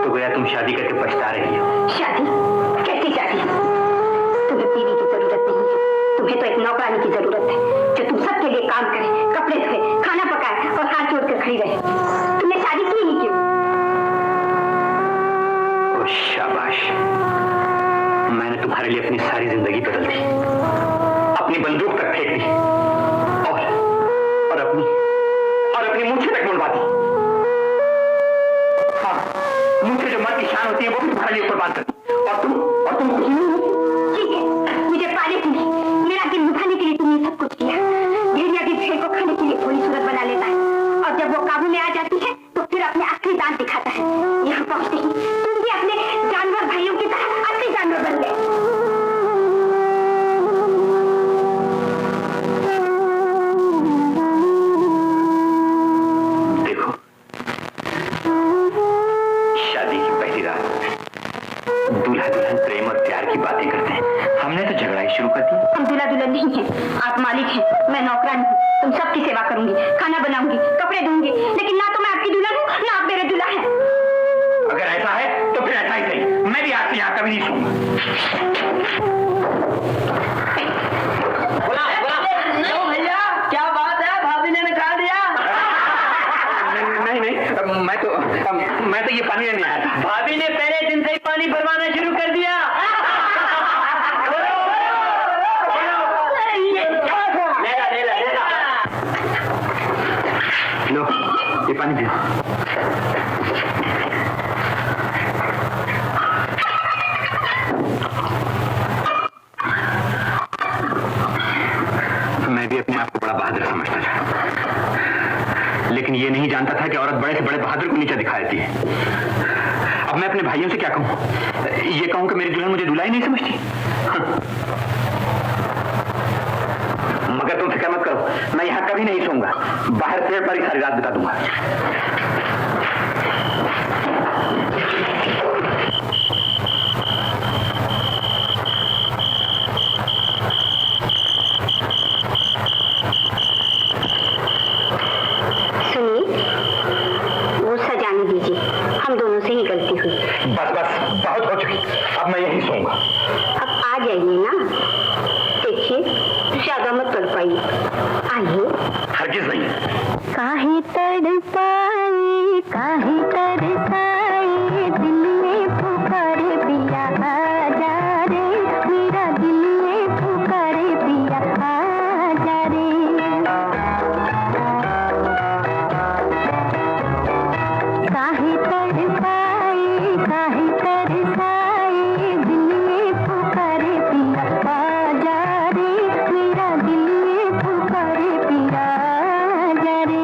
तो गोया तुम शादी करके पछता रही हो। शादी? कैसी शादी? तुम्हें बीवी की जरूरत नहीं है। तुम्हें तो एक नौकरानी की जरूरत है जो तुम सबके लिए काम करे, कपड़े धोए, खाना पकाए और हाथ जोड़ कर खड़ी रहे। तुमने शादी की ही क्यों? ओह, शाबाश। मैंने तुम्हारे लिए अपनी सारी जिंदगी बदल दी, अपनी बंदूक तक फेंक दी और अपनी मूंछें तक मुड़वा दी। हाँ, मूंछें जो मर्द की शान होती है वो भी तुम्हारे लिए कुर्बान कर दी। और तुम खुश नहीं हो? ठीक है, मुझे पाने के लिए, मेरा दिल लुभाने के लिए तुमने सब कुछ किया। भेड़िया भी भेड़ को खाने के लिए भोली सूरत बना लेता है और जब वो काबू में आ जाती है तो फिर अपने असली दांत दिखाता है। यहाँ पहुंचते ही तुम भी अपने जानवर भाइयों की तरह असली जानवर बन गए। देखो, शादी की पहली रात दूल्हा दुल्हन प्रेम और प्यार की बातें करते हैं। हमने तो झगड़ा ही शुरू कर दिया। हम दूल्हा दुल्हन नहीं हैं, आप मालिक हैं, मैं नौकरानी हूँ। तुम सबकी सेवा करूंगी, खाना बनाऊंगी, कपड़े धोऊंगी, लेकिन ना तो मैं आपकी दुल्हन हूँ ना आप मेरे दूल्हा हैं। अगर ऐसा है तो फिर ऐसा ही सही। मैं भी आपके यहाँ कभी नहीं सोऊंगा। भैया क्या बात है, भाभी ने निकाल दिया? नहीं, मैं तो ये पानी लेने आया था। भाभी ने पहले दिन से ही पानी भरवाना शुरू कर दिया। लो, ये पानी पियो। मैं भी अपने आप को बड़ा बहादुर समझता था, लेकिन ये नहीं जानता था कि औरत बड़े से बड़े बहादुर को नीचा दिखा देती है। अब मैं अपने भाइयों से क्या कहूं? ये कहूं कि मेरी दुल्हन मुझे दूल्हा ही नहीं समझती? मगर तुम फिक्र मत करो, मैं यहाँ कभी नहीं सोऊंगा। बाहर पेड़ पर ही सारी रात बिता दूंगा। सुनिए, वो सजाने दीजिए, हम दोनों से ही गलती हुई। बस बहुत हो चुकी, अब मैं यहीं सोऊंगा। अब आ जाइए ना, देखिए ज्यादा मत तड़पाइए, आइए। हरगिज नहीं। काहे तड़पाई, काहे तरसाई, दिल में पुकारे पिया आजा रे, मेरा दिल में पुकारे पिया आजा रे। काहे तड़पाई, काहे तरसाई, दिल में पुकारे पिया आजा रे, मेरा दिल में पुकारे पिया आजा रे।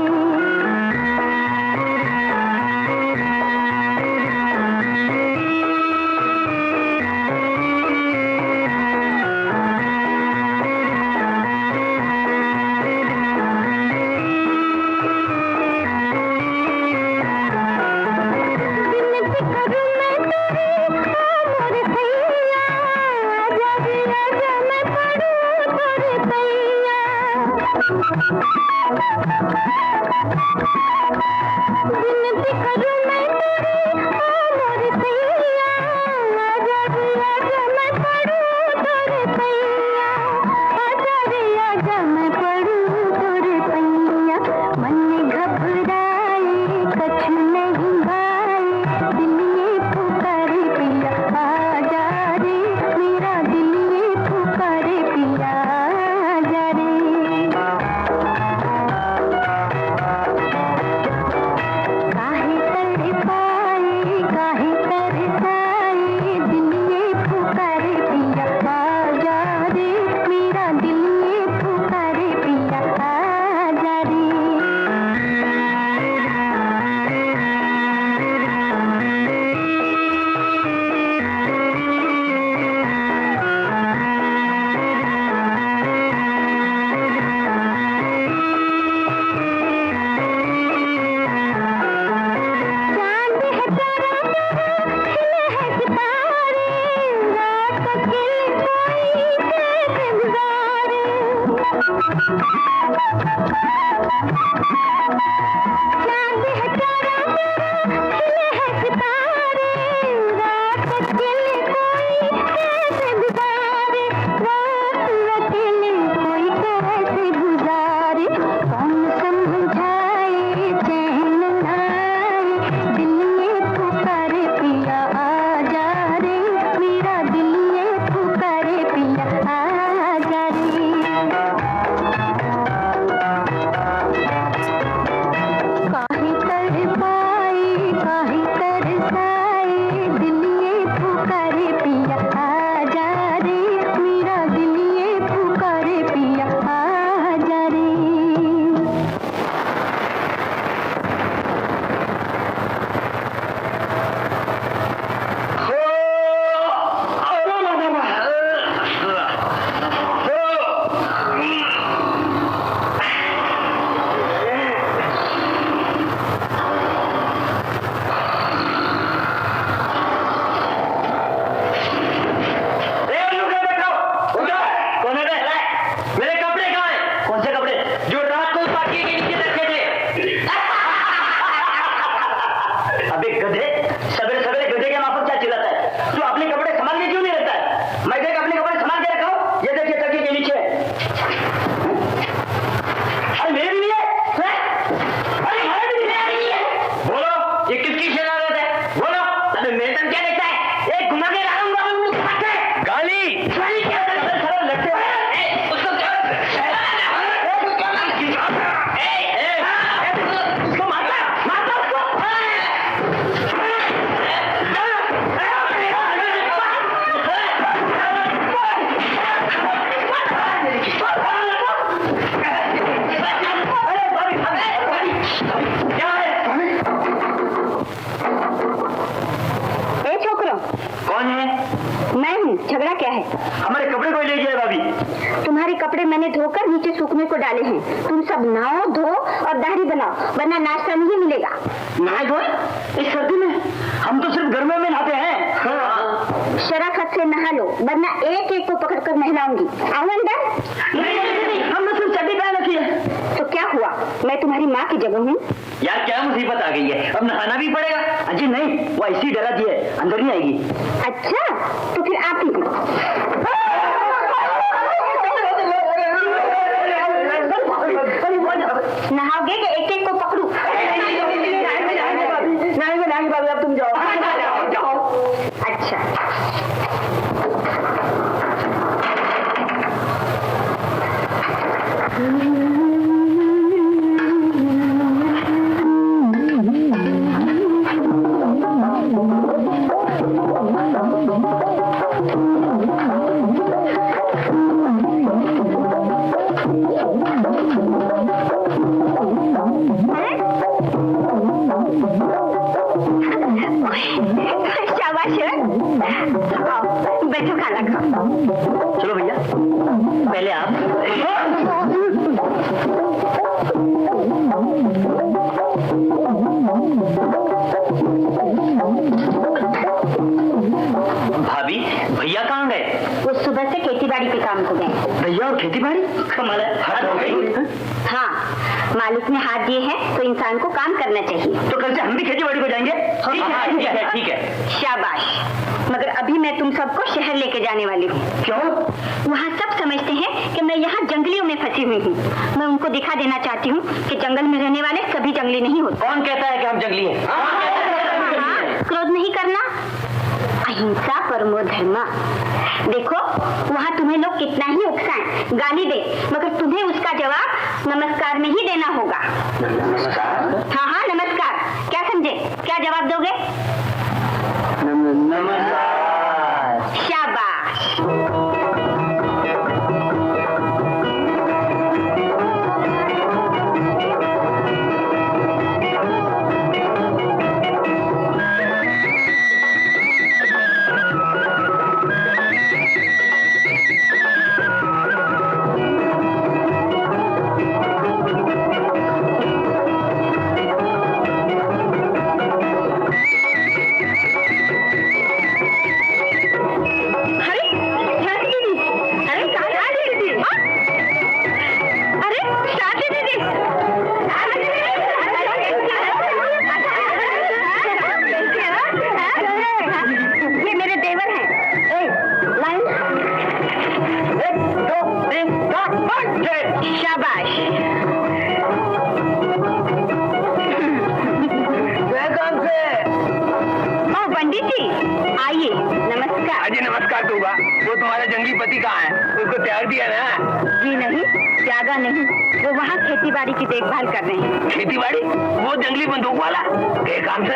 है? हमारे कपड़े कोई ले गया भाभी। तुम्हारे कपड़े मैंने धोकर नीचे सूखने को डाले हैं। तुम सब नहाओ, धो और दाढ़ी बनाओ, वरना नाश्ता नहीं मिलेगा। नहाए धोए इस सर्दी में? हम तो सिर्फ गर्मियों में नहाते हैं। हाँ। शराफत से नहा लो, वरना एक एक को पकड़कर नहलाऊंगी। आओ अंदर। नहीं, हमने सिर्फ चड्डी पहन रखी है। तो क्या हुआ, मैं तुम्हारी माँ की जगह हूँ। यार क्या मुसीबत आ गई है, अब नहाना भी पड़ेगा। अजी नहीं, वो ऐसी डरा दी है, अंदर नहीं आएगी। अच्छा, तो फिर आप ही नहाओगे कि एक एक को पकड़ू? नहीं भाभी, अब तुम जाओ। अच्छा, शाबाश है। आओ, बैठो, खाना खाओ। चलो भैया, पहले आप। भाभी, भैया कहाँ गए? वो सुबह से खेतीबाड़ी के काम को गए। भैया और खेतीबाड़ी? कमाल है। हाथ हो गई? हाँ, मालिक ने हाथ दिए हैं तो इंसान को काम करना चाहिए। तो कल से हम भी खेतीबाड़ी को जाएंगे। ठीक है। शाबाश। मगर अभी मैं तुम सबको शहर लेके जाने वाली हूँ। क्यों? वहाँ सब समझते हैं कि मैं यहाँ जंगलियों में फंसी हुई हूँ। मैं उनको दिखा देना चाहती हूँ कि जंगल में रहने वाले सभी जंगली नहीं होते। कौन कहता है कि हम जंगली हैं? हाँ, क्रोध नहीं करना। अहिंसा परमो धर्मा। देखो, वहाँ तुम्हें लोग कितना ही उकसाएं, गाली दे, मगर तुम्हें उसका जवाब नमस्कार में ही देना होगा। नमस्कार? हाँ, नमस्कार। क्या समझे? क्या जवाब दोगे? नमस्कार। शाबाश। वो तुम्हारा जंगली पति कहाँ है? उसको त्याग दिया ना? जी नहीं, त्यागा नहीं, वो वहाँ खेती-बाड़ी की देखभाल कर रहे हैं। खेती-बाड़ी? वो जंगली बंदूक वाला? क्या काम से?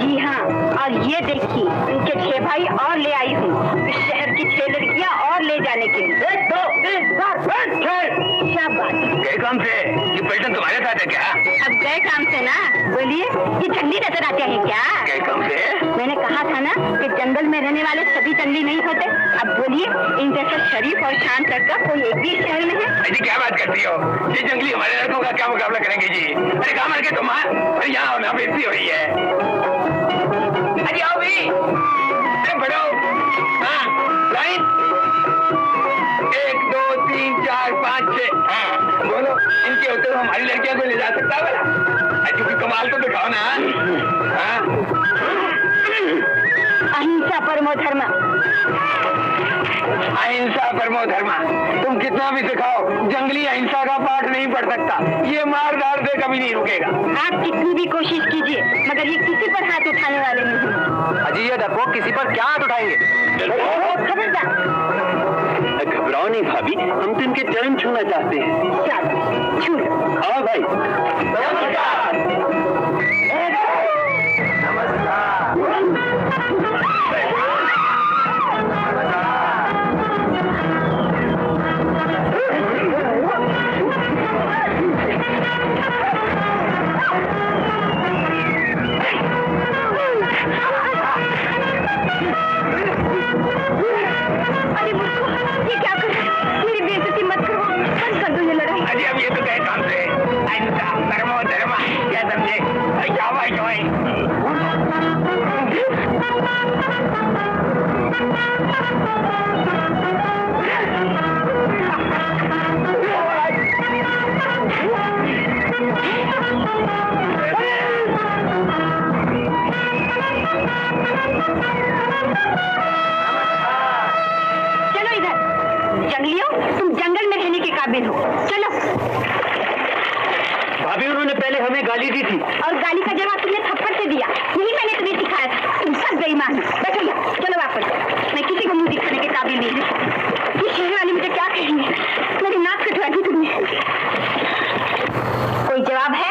जी हाँ, और ये देखिए, इनके 6 भाई और ले आई हूँ इस शहर की 6 लड़कियाँ और ले जाने के लिए। 1 2 3 4 5 6। शाबाश। क्या काम से? ये पलटन तुम्हारे साथ है क्या? अब गए काम से ना, बोलिए, ये जंगली नजर आते हैं क्या? क्या काम से? मैंने कहा था ना कि जंगल में रहने वाले सभी जंगली नहीं होते। अब बोलिए, इन जैसा शरीफ और शांत लड़का कोई एक भी शहर में है? अजी क्या बात करती हो? ये जंगली हमारे लड़कों का क्या मुकाबला करेंगे जी? अरे कहाँ मर के तुम? अरे यहाँ होना बेइज्जती हो रही है। अरे आओ भी, अरे बढ़ो। हाँ, लाइन 1 2 3 4 5 6। हाँ बोलो, इनके होते तो हमारी लड़कियों को ले जा सकता है? अजी कोई कमाल तो दिखाओ ना। हाँ, अहिंसा परमो धर्म। अहिंसा परमो धर्म। तुम कितना भी सिखाओ, जंगली अहिंसा का पाठ नहीं पढ़ सकता। ये मार धाड़ से कभी नहीं रुकेगा। आप कितनी भी कोशिश कीजिए, मगर ये किसी पर हाथ उठाने वाले नहीं। अजी ये डरपोक किसी पर क्या हाथ उठाएंगे? घबराओ नहीं भाभी, हम तो इनके चरण छूना चाहते हैं। चलो, छू लो। हाँ भाई। नमस्कार। अरे भाई जोई। चलो इधर। जंगलियों, तुम जंगल में रहने के काबिल हो। चलो। भाभी उन्होंने पहले हमें गाली दी थी। और गाली का जवाब तुमने थप्पड़ से दिया। यही मैंने तुम्हें सिखाया था। तुम सब बेईमान हो। बैठो यहाँ। चलो वापस। मैं किसी को मुंह दिखाने के काबिल नहीं हूँ। ये शहर वाले मुझे क्या कहेंगे? मेरी नाक कटवा दी तुमने। कोई जवाब है?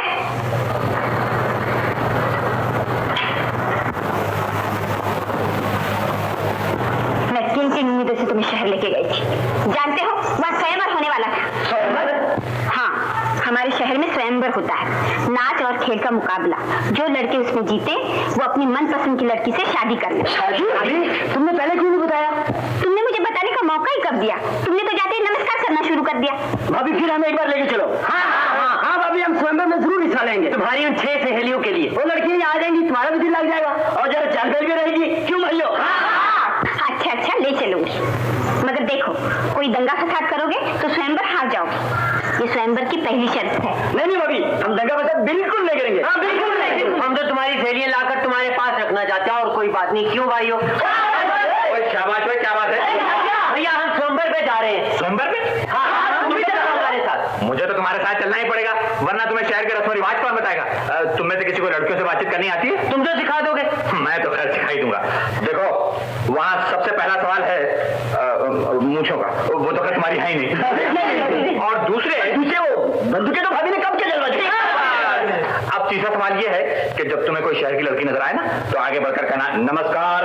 मैं किन उम्मीदों से तुम्हें शहर लेके गई थी। जानते हो वहाँ स्वयंवर होने वाला था। हाँ, हमारे शहर में स्वयंवर होता है, नाच और खेल का मुकाबला। जो लड़के उसमें जीते वो अपनी मनपसंद की लड़की से शादी कर ले। तुमने पहले क्यों नहीं बताया? तुमने मुझे बताने का मौका ही कब दिया? तुमने तो जाते ही नमस्कार करना शुरू कर दिया। भाभी फिर हमें एक बार लेके चलो। हाँ भाभी, हम स्वयंवर में जरूर हिस्सा लेंगे। तुम्हारी उन 6 सहेलियों के लिए। वो लड़कियां यहाँ आ जाएंगी, तुम्हारा भी दिल लग जाएगा और जरा चाल भी रहेगी। क्यों भाइयों? अच्छा, ले चलूंगी। मगर देखो, कोई दंगा फसाद करोगे तो स्वयंवर हार जाओगे। ये स्वयंवर की पहली शर्त है। नहीं भाभी, हम दंगा फसाद बिल्कुल नहीं करेंगे। हाँ बिल्कुल नहीं। हम तो तुम्हारी सहेलियां लाकर तुम्हारे पास रखना चाहते हैं और कोई बात नहीं। क्यों भाइयों? शाबाश भाई, क्या बात है? भैया हम स्वयंवर पे जा रहे हैं। स्वयंवर पे? हाँ, तुम भी चलो हमारे साथ। मुझे तो तुम्हारे साथ चलना ही पड़ेगा, वरना तुम्हें शहर के रस्म रिवाज कौन बताएगा? तुम में से किसी को लड़कियों से बातचीत करनी आती है? तुम तो सिखा दोगे। मैं तो खैर सिखा ही दूंगा। देखो, वहाँ सबसे पहला सवाल है मूंछों का। वो तो खैर तुम्हारी है ही नहीं। और दूसरे वो बंदूकें तो भाभी ने कब के जलवा दी। अब तीसरा सवाल ये है कि जब तुम्हें कोई शहर की लड़की नजर आए ना, तो आगे बढ़कर कहना नमस्कार।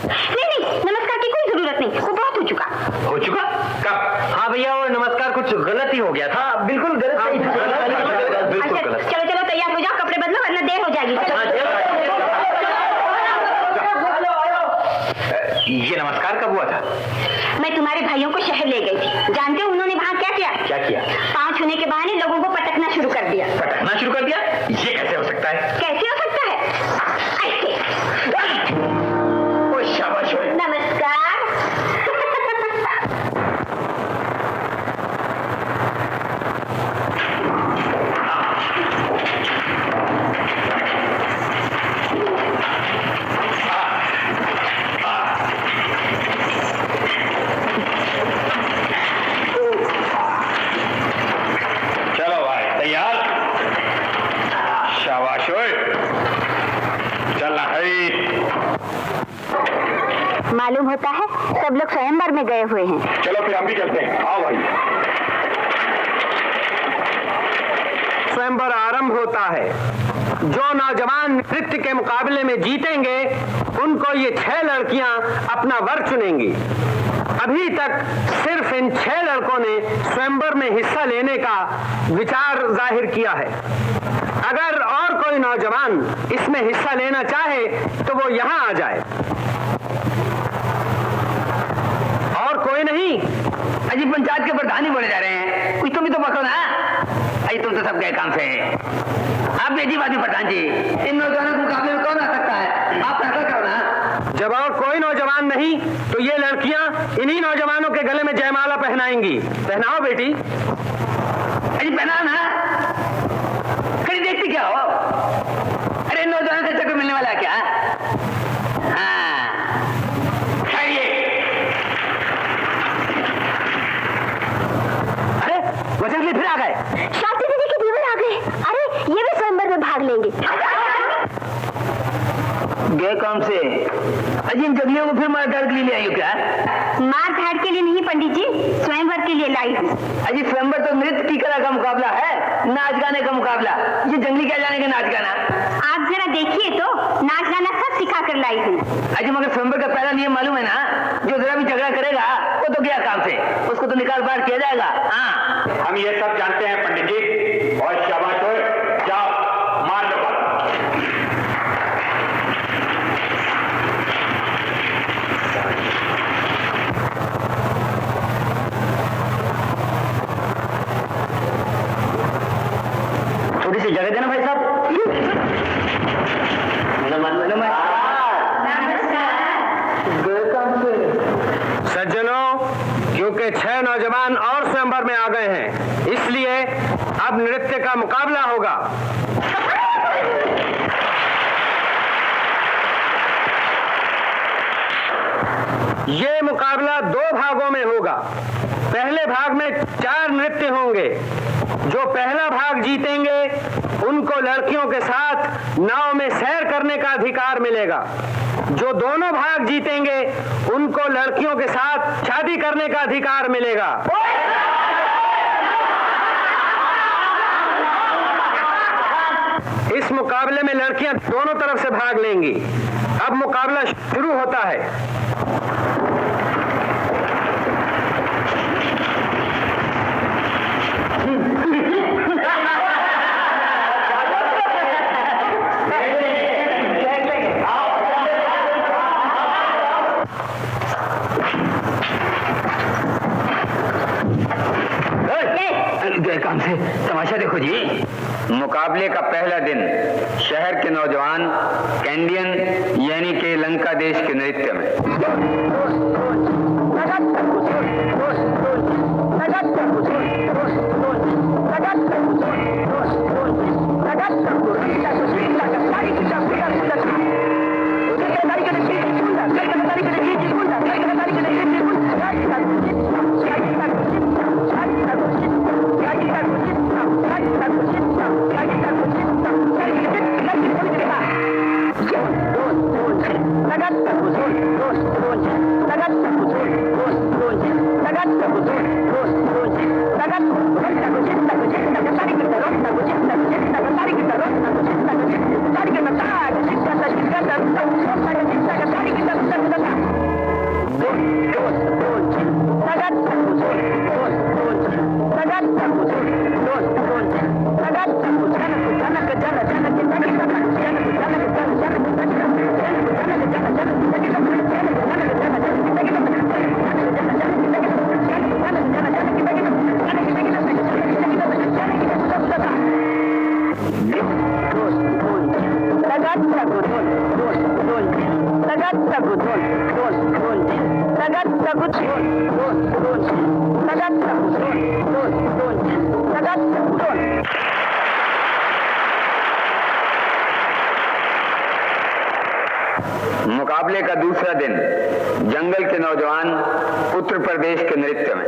नहीं, नमस्कार की कोई जरूरत नहीं, वो बहुत हो चुका। हो चुका? कब? हाँ भैया, वो नमस्कार कुछ गलत ही हो गया था। बिल्कुल गलत सही था। बिल्कुल अच्छा, गलत। चलो तैयार हो जाओ, कपड़े बदलो वरना देर हो जाएगी। ये नमस्कार कब हुआ था? मैं तुम्हारे भाइयों को शहर ले गई थी। जानते हो उन्होंने वहाँ क्या किया? क्या किया? पाँव छूने के बहाने लोगों को पटकना शुरू कर दिया। पटकना शुरू कर दिया? ये कैसे हो सकता है? कैसे हो सकता है? ऐसे। ओ शाबाश भाई। नमस्कार। चलो भाई, तैयार? शाबाश ओए, चलना है। मालूम होता है सब लोग स्वयंवर में गए हुए हैं। चलो फिर हम भी चलते हैं। आओ भाई। स्वयंवर आरंभ होता है। जो नौजवान नृत्य के मुकाबले में जीतेंगे उनको ये 6 लड़कियां अपना वर चुनेंगी। अभी तक सिर्फ इन 6 लड़कों ने स्वयंवर में हिस्सा लेने का विचार जाहिर किया है। अगर और कोई नौजवान इसमें हिस्सा लेना चाहे तो वो यहाँ आ जाए। और कोई नहीं। अजी पंचायत के प्रधान ही बोले जा रहे हैं, कुछ तुम भी तो पकड़ो ना। अजी तुम तो सब गए काम से। आप बेटी बाजी प्रधान जी, इन नौजवानों के मुकाबले में कौन आ सकता है? आप फैसला करो ना। जब और कोई नौजवान नहीं तो ये लड़कियां इन्हीं नौजवानों के गले में जयमाला पहनाएंगी। पहनाओ बेटी। अजी पहनाओ ना। कहीं देखती क्या हो? अरे इन नौजवानों से चक्कर मिलने वाला है क्या? हाँ, खाइए। अरे वजंगली फिर आ गए। शास्त्री दीदी के दीवर आ गए। अरे ये भी स्वयंवर में भाग लेंगे। गए काम से? अजी इन जंगलियों को फिर मार धाड़ के लिए ले आई हो क्या? मार धाड़ के लिए नहीं पंडित जी, स्वयंवर के लिए लाई हूँ। अजी स्वयंवर तो नृत्य की कला का मुकाबला है, नाच गाने का मुकाबला। ये जंगली क्या जानेंगे नाच गाना? आप जरा देखिए तो, नाच गाना सब सिखा कर लाई हूँ। अजी मगर स्वयंवर का पहला नियम मालूम है ना? जो जरा भी झगड़ा करेगा वो तो गया काम से, उसको तो निकाल बाहर किया जाएगा। हाँ, हम ये सब जानते हैं पंडित जी। और शाबाश हो, जाओ मार लो। थोड़ी सी जगह देना भाई साहब। आ गए हैं, इसलिए अब नृत्य का मुकाबला होगा। ये मुकाबला 2 भागों में होगा। पहले भाग में 4 नृत्य होंगे। जो पहला भाग जीतेंगे उनको लड़कियों के साथ नाव में सैर करने का अधिकार मिलेगा। जो दोनों भाग जीतेंगे उनको लड़कियों के साथ शादी करने का अधिकार मिलेगा। इस मुकाबले में लड़कियां दोनों तरफ से भाग लेंगी। अब मुकाबला शुरू होता है। काम से तमाशा देखो जी। मुकाबले का पहला दिन शहर के नौजवान कैंडियन यानी कि लंका देश के नृत्य में। मुकाबले का दूसरा दिन जंगल के नौजवान उत्तर प्रदेश के नृत्य में।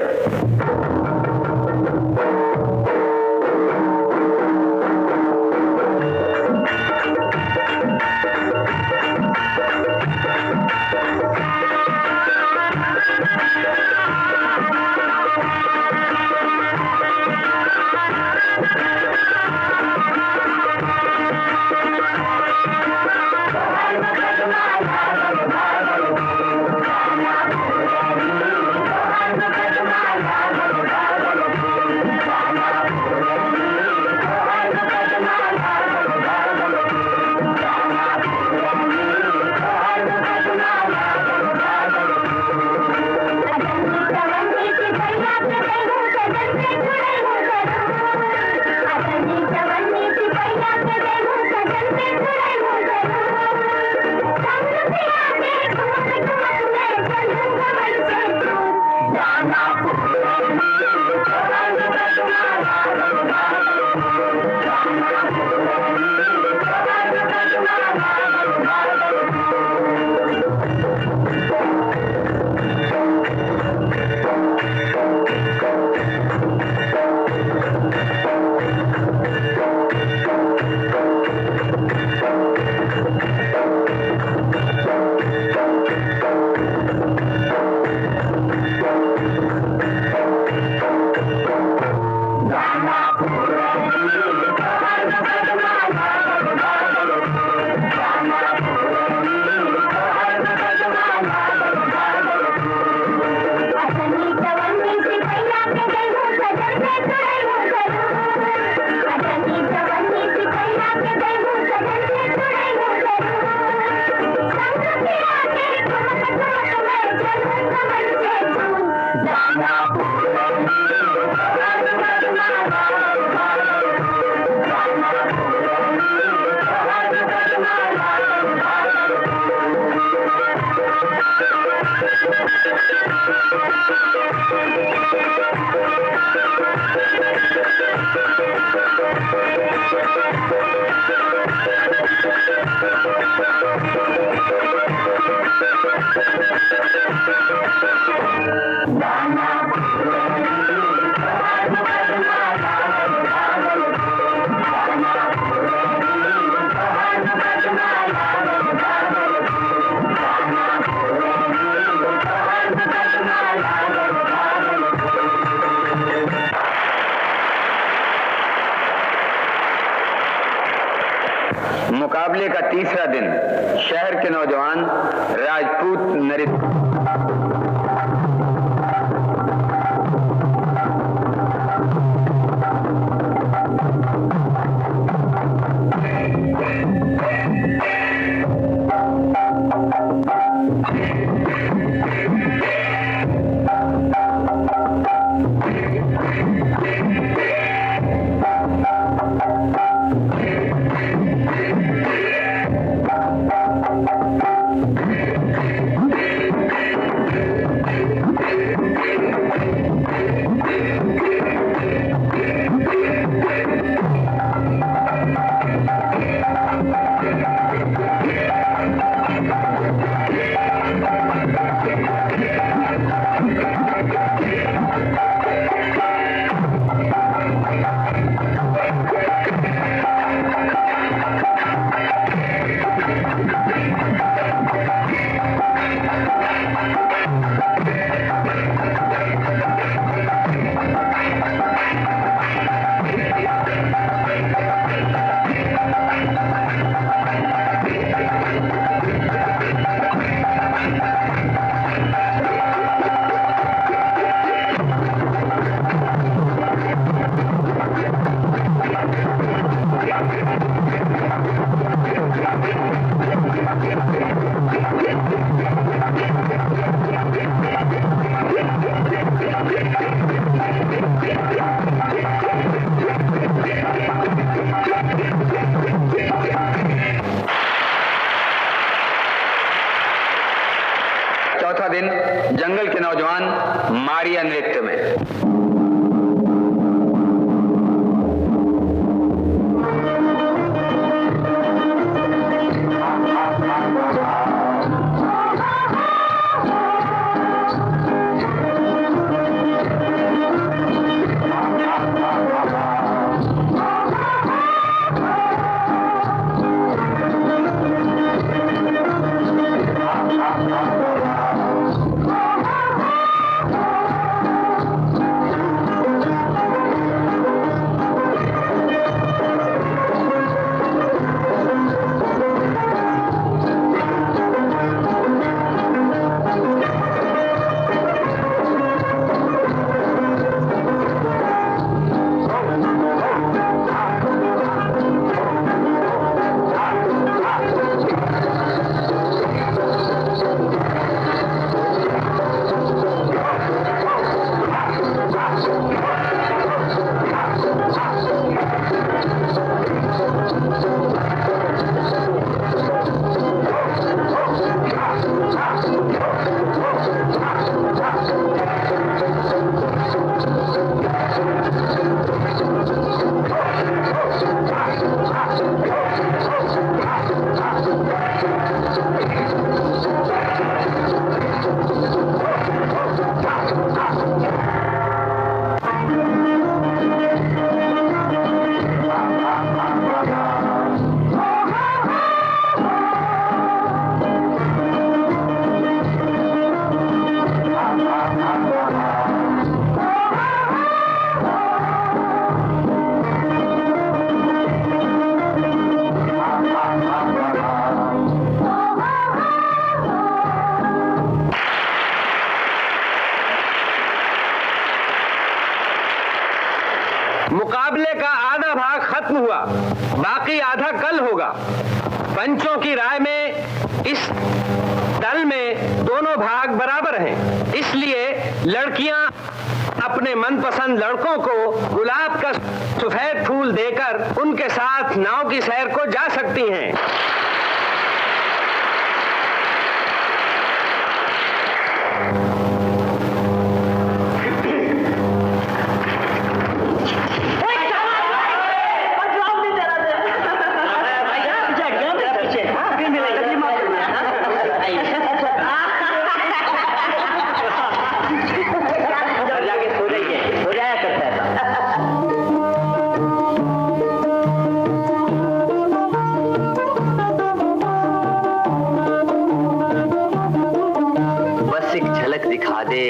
मुकाबले का तीसरा दिन। शहर के नौजवान राजपूत नृत्य। चौथा दिन जंगल के नौजवान मारिया नृत्य में। मुकाबले का आधा भाग खत्म हुआ, बाकी आधा कल होगा। पंचों की राय में इस दल में दोनों भाग बराबर हैं, इसलिए लड़कियां अपने मनपसंद लड़कों को गुलाब का सफेद फूल देकर उनके साथ नाव की सैर को जा सकती हैं।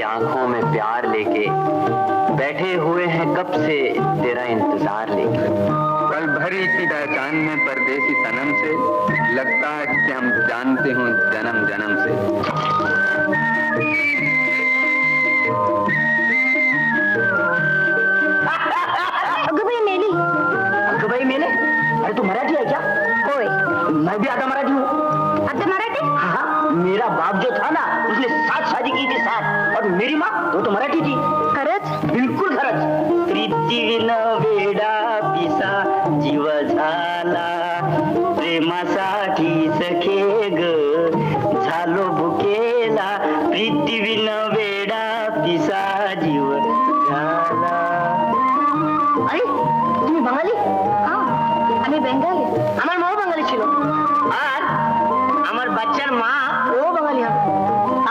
आंखों में प्यार लेके बैठे हुए हैं कब से तेरा इंतजार लेके। कल भरी थी पहचान में परदेसी सनम से लगता है कि हम जानते हो जन्म जन्म से। भाई मैंने, अरे तू मराठी है क्या? होय. मैं भी आधा मराठी हूँ। आता मराठी? हाँ, मेरा बाप जो था ना उसने 7 शादी की थी 7, और मेरी माँ वो तो मराठी थी। खरंच? बिलकुल खरंच. प्रीतीन वेडा पिसा जीव झाला, प्रेमासाठी सखे ग झालो भुकेला, प्रीतीन वेडा पिसा जीव झाला. अरे তুমি বাঙালি? হ্যাঁ, আমি বেঙ্গলি। আমার মাও বাঙালি ছিল। আর আমার বাচ্চার মা ও বাঙালি হবে।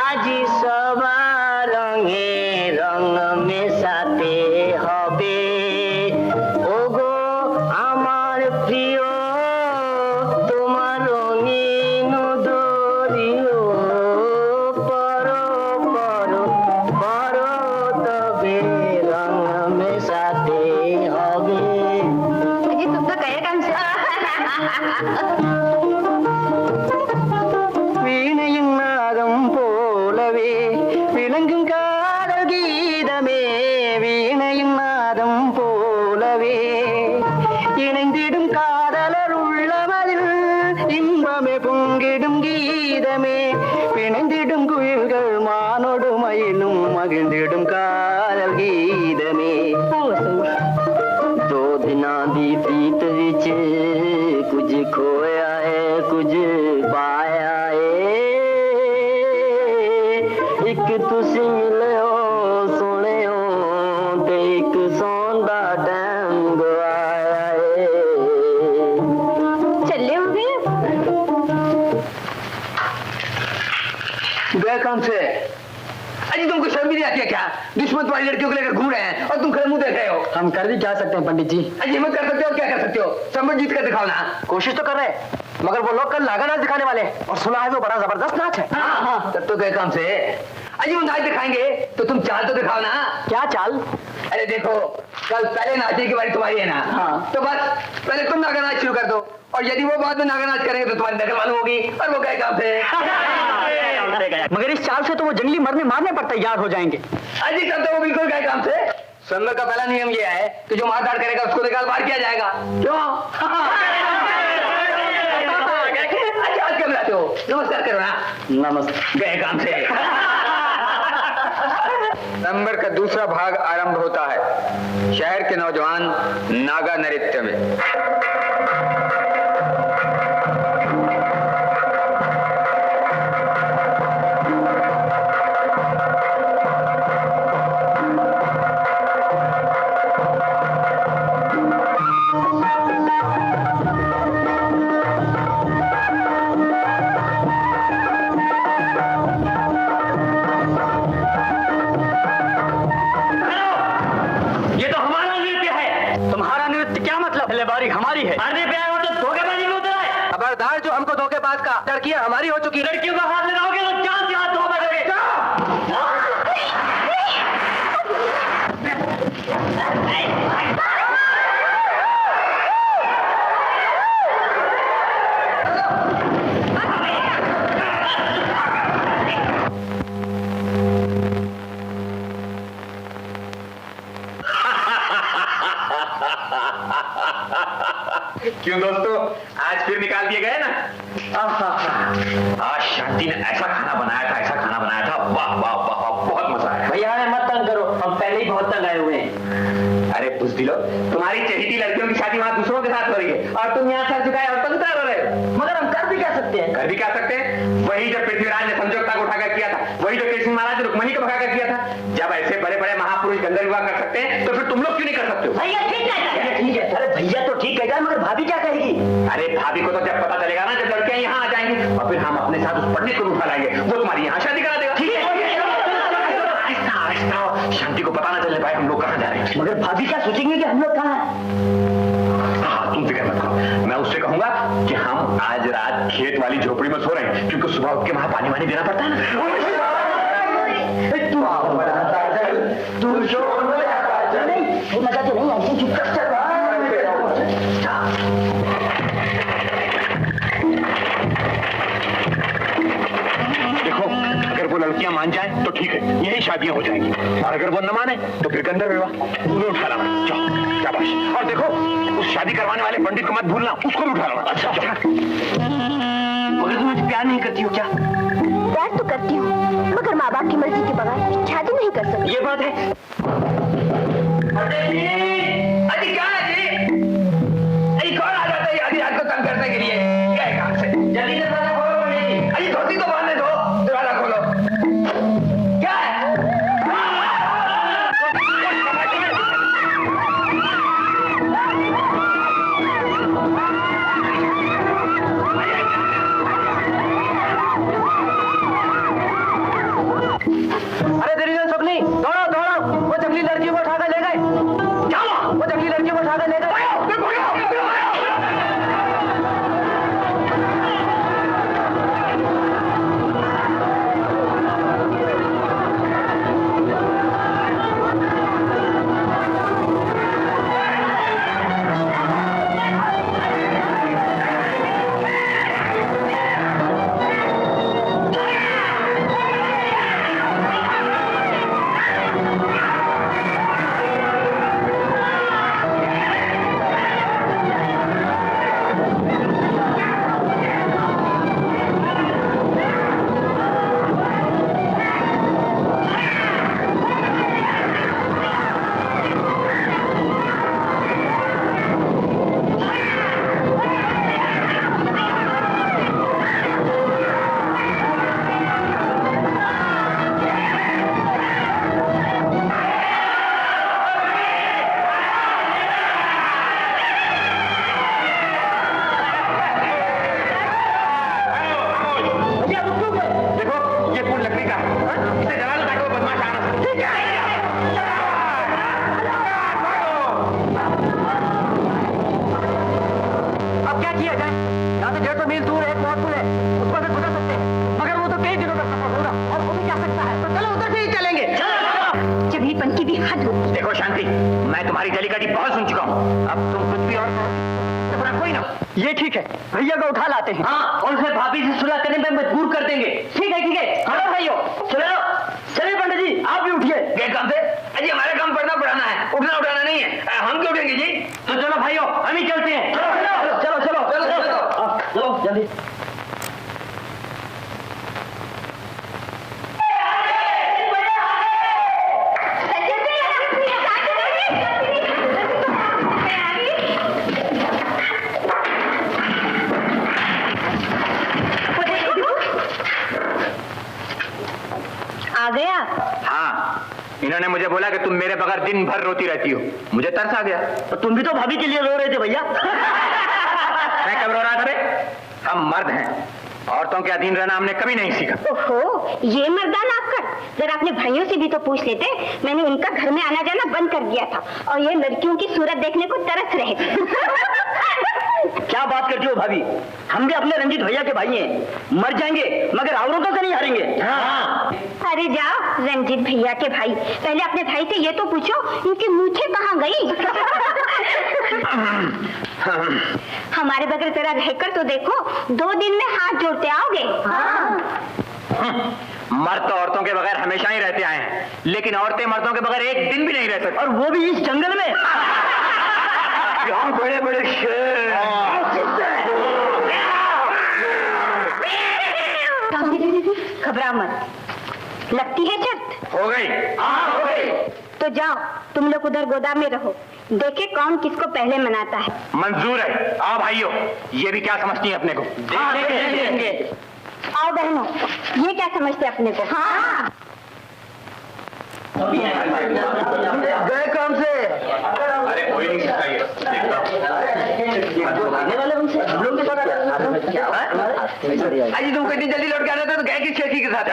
আজি সবার রঙে রঙ মেশাতে হবে, ওগো আমার প্রিয় তোমার রঙিন দরিও, পরো পরো পরো তবে রঙ মেশাতে হবে। ये तुमचा काय काम से? வீணையும் நாதம் போலவே விளங்கும் காதல் கீதமே, வீணையும் நாதம் போலவே இணைந்திடும் காதலர் உள்ளமதில் இன்பமே பொங்கிடும் கீதமே, பிணைந்திடும் குயில்கள் மானோடு மயிலும் மகிழ்ந்திடும் காதல் கீதமே. दो दिना दी प्रीत विच कुछ खोया है कुछ पाया है, एक तुसी मिले हो सोने हो ते एक सौंदा टाइम गवाया है. चले हुए? गए काम से? अजी तुमको शर्म भी नहीं आती है क्या? दुश्मन तुम्हारी लड़कियों को लेकर घूम रहे हैं और तुम खड़े मुंह देख रहे हो। हम कर भी क्या सकते हैं पंडित जी? अजी हिम्मत कर सकते हो, क्या कर सकते हो? समझ जीत कर दिखाओ ना। कोशिश तो कर रहे हैं, मगर वो लोग कल नागा नाच दिखाने वाले हैं और सुना है वो बड़ा जबरदस्त नाच है. हाँ, तब तो गए काम से। अजी वो नाच दिखाएंगे तो तुम चाल तो दिखाओ ना। क्या चाल? अरे देखो, कल पहले नाचने की बारी तुम्हारी है ना। हाँ। तो बस पहले तुम नागा नाच शुरू कर दो, और यदि वो बाद में नागा नाच करेंगे तो तुम्हारी नकल मालूम होगी और वो गए काम से। मगर इस चाल से तो वो जंगली मरने मारने पर तैयार हो जाएंगे. अजी तब तो वो बिल्कुल गए काम से। स्वयंवर का पहला नियम ये है कि जो मारधाड़ करेगा उसको निकाल बाहर किया जाएगा। क्यों? अच्छा आज क्यों बुलाते हो? नमस्कार करो ना। नमस्ते. गए काम से। नंबर का दूसरा भाग आरंभ होता है शहर के नौजवान नागा नृत्य में। हमारी है. अरे प्यार तो धोखेबाजी में उतर आए. खबरदार, जो हमको धोखेबाज का लड़कियां हमारी हो चुकी. लड़कियों का हाथ लगाओगे तो चांद से हाथ धो बैठोगे. क्यों दोस्तों, आज फिर निकाल दिए गए ना? आज शांति ने ऐसा खाना बनाया था, वाह वाह वाह वाह, बहुत मजा आया. भैया हमें मत तंग करो, हम पहले ही बहुत तंग आए हुए हैं. अरे बुज़दिलो, तुम्हारी चहेती लड़कियों की शादी वहां दूसरों के साथ हो रही है और तुम यहाँ सर झुकाए और तंग कर रहे हो. मगर हम कर भी क्या सकते हैं? कर भी क्या सकते हैं? वही जब पृथ्वीराज ने संजोगता को उठाकर किया था, वही जो कृष्ण महाराज ने रुक्मणी को भगाकर किया था. जब ऐसे बड़े बड़े महापुरुष गंगा विवाह कर सकते हैं तो फिर तुम लोग क्यों नहीं कर सकते हो? भैया ठीक है, ठीक है. अरे भैया तो ठीक कहता है, मगर भाभी क्या कहेगी? अरे भाभी को तो जब पता चलेगा ना, जब लड़कियां यहाँ आ जाएंगी और फिर हम अपने साथ उस पंडित को उठा लाएंगे, वो तुम्हारी यहाँ शादी करा देगा. ठीक है. शांति को पता ना चलने पाए हम लोग कहाँ जा रहे हैं. मगर भाभी क्या सोचेंगे कि हम लोग कहाँ हैं? हाँ, तुम फिक्र मत करो, मैं उससे कहूंगा कि हम आज रात खेत वाली झोपड़ी में सो रहे हैं, क्योंकि सुबह उठ के वहां पानी वानी देना पड़ता है ना. नहीं, मजा तो नहीं आई. चुप कर चल. मान जाए तो ठीक है, यही शादियां हो जाएंगी, और अगर वो न माने तो फिर गंधर्व विवाह उन्हें उठा लाना। जाओ शाबाश। और देखो उस शादी करवाने वाले पंडित को मत भूलना, उसको भी उठा लाना। अच्छा मगर तुम मुझे प्यार नहीं करती हो क्या? प्यार तो करती हूँ, मगर माँ बाप की मर्जी के बगैर शादी नहीं कर सकती। ये बात है। अजी क्या है जी? अजी कौन आ जाता है आधी रात को तंग करने के लिए? क्या है काम से? जल्दी से दरवाजा खोलो पंडित जी। अजी धोती तो बांधने दो, दरवाजा खोलो। क्या है? अरे दरिंदर सपनी, दौड़ो दौड़ो, वो जंगली लड़की को उठाकर ले गए। जाओ, वो जंगली लड़की को उठाकर ले गए। देखो शांति, मैं तुम्हारी जलीकटी बहुत सुन चुका हूँ, अब तुम कुछ भी और कोई ना। ये ठीक है, भैया को उठा लाते हैं। हाँ, और उसे भाभी से सुलह करने में मजबूर कर देंगे। ठीक है चलो भाइयों, चलो चलिए पंडित जी आप भी उठिए। क्या काम से? अजी हमारा काम पढ़ना पढ़ाना है, उठना उठाना नहीं है। हम क्यों उठेंगे जी? तो चलो भाइयों हम ही चलते हैं। चलो जल्दी। आ गया? हाँ, इन्होंने मुझे बोला कि तुम मेरे बगैर दिन भर रोती रहती हो, मुझे तरस आ गया। तो तुम भी तो भाभी के लिए रो रहे थे भैया। मैं कब रो रहा था बे? हम मर्द हैं, औरतों के अधीन रहना हमने कभी नहीं सीखा। ओहो, ये मर्दाना आपका? जरा अपने भाइयों से भी तो पूछ लेते, मैंने उनका घर में आना जाना बंद कर दिया था और ये लड़कियों की सूरत देखने को तरस रहे थे। क्या बात करती हो भाभी, हम भी अपने रंजीत भैया के भाई हैं, मर जाएंगे मगर औरतों से नहीं हारेंगे। हाँ। अरे जाओ रंजीत भैया के भाई, पहले अपने भाई से ये तो पूछो इनकी मूछें कहाँ गई? हमारे बगैर जरा रहकर तो देखो, 2 दिन में हाथ जोड़ते आओगे। मर्द तो औरतों के बगैर हमेशा ही रहते आए हैं, लेकिन औरतें मर्दों के बगैर एक दिन भी नहीं रह सकती, और वो भी इस जंगल में। बड़े बड़े शेर। घबरा मत, लगती है शर्त? हो गई। हाँ हो गई। तो जाओ तुम लोग उधर गोदाम में रहो, देखे कौन किसको पहले मनाता है। मंजूर है। आओ भाइयों, ये भी क्या समझती है अपने को? देखेंगे। आओ बहनों, ये क्या समझते अपने को? हाँ गए काम से? अरे कोई नहीं सिखाइए। अजी तुम कितनी जल्दी लौट के आना था तो गए किस शेखी के साथ?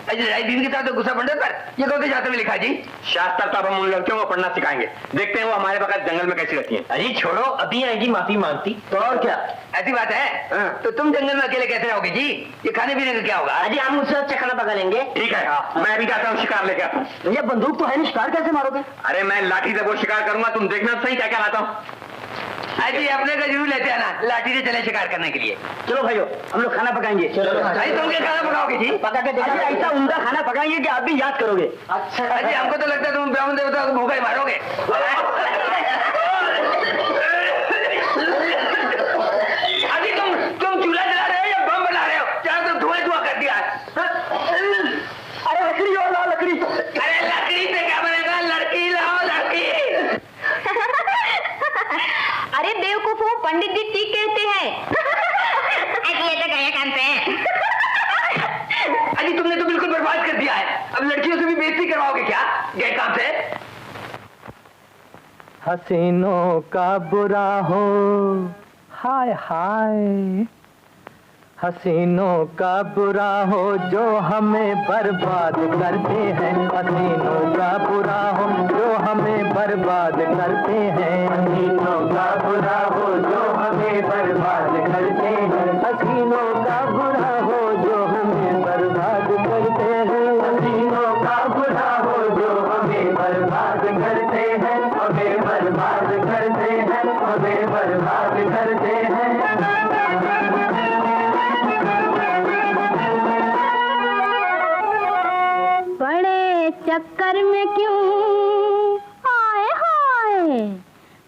अजी दिन के साथ तो गुस्सा पंडित पर, ये कौन से शास्त्र में लिखा जी? शास्त्र तो अब हम उन लड़कियों को पढ़ना सिखाएंगे, देखते हैं वो हमारे बगैर जंगल में कैसी रहती हैं। अरे छोड़ो, अभी आएगी माफी मांगती तो और क्या, ऐसी बात है? तो तुम जंगल में अकेले कैसे रहोगे जी? ये खाने पीने का क्या होगा? अजी हम मुझसे अच्छा खाना पका लेंगे। ठीक है, मैं भी जाता हूँ शिकार लेके आता हूँ। भैया बंदूक तो है नहीं, शिकार कैसे मारोगे? अरे मैं लाठी से वो शिकार करूंगा, तुम देखना सही क्या क्या लाता हूँ। अजी अपने का जरूर लेते आना, लाठी से चले शिकार करने के लिए। चलो भाइयों, हम लोग खाना पकाएंगे। भाई तुम क्या खाना पकाओगे जी? पका के देखिए, ऐसा उम्दा खाना पकाएंगे कि आप भी याद करोगे। अच्छा अजी, हमको तो लगता है तुम ब्राह्मण देवता को भूखा ही मारोगे। अजी तुम चूल्हा जला रहे हो या बम बना रहे हो? चाहे तो धुआं कर दिया। अरे लकड़ी और लाओ लकड़ी। अरे लकड़ी से क्या बनेगा? लड़की लाओ लड़की। अरे बेवकूफ, वो पंडित जी ठीक कहते हैं। ये तो गए काम पे। अजी तुमने तो बिल्कुल बर्बाद कर दिया है। अब लड़कियों से भी बेइज्जती करवाओगे क्या गए काम से? हसीनों का बुरा हो, हाय हाय, हसीनों का बुरा हो जो हमें बर्बाद करते हैं। हसीनों का बुरा हो जो हमें बर्बाद करते हैं। हसीनों का बुरा हो जो हमें बर्बाद करते हैं। हसीनों का बुरा हो जो हमें बर्बाद करते हैं। हसीनों का बुरा हो जो हमें बर्बाद करते हैं। हमें बर्बाद करते हैं। हमें बर्बाद करते हैं। चक्कर में क्यों हाय हाय,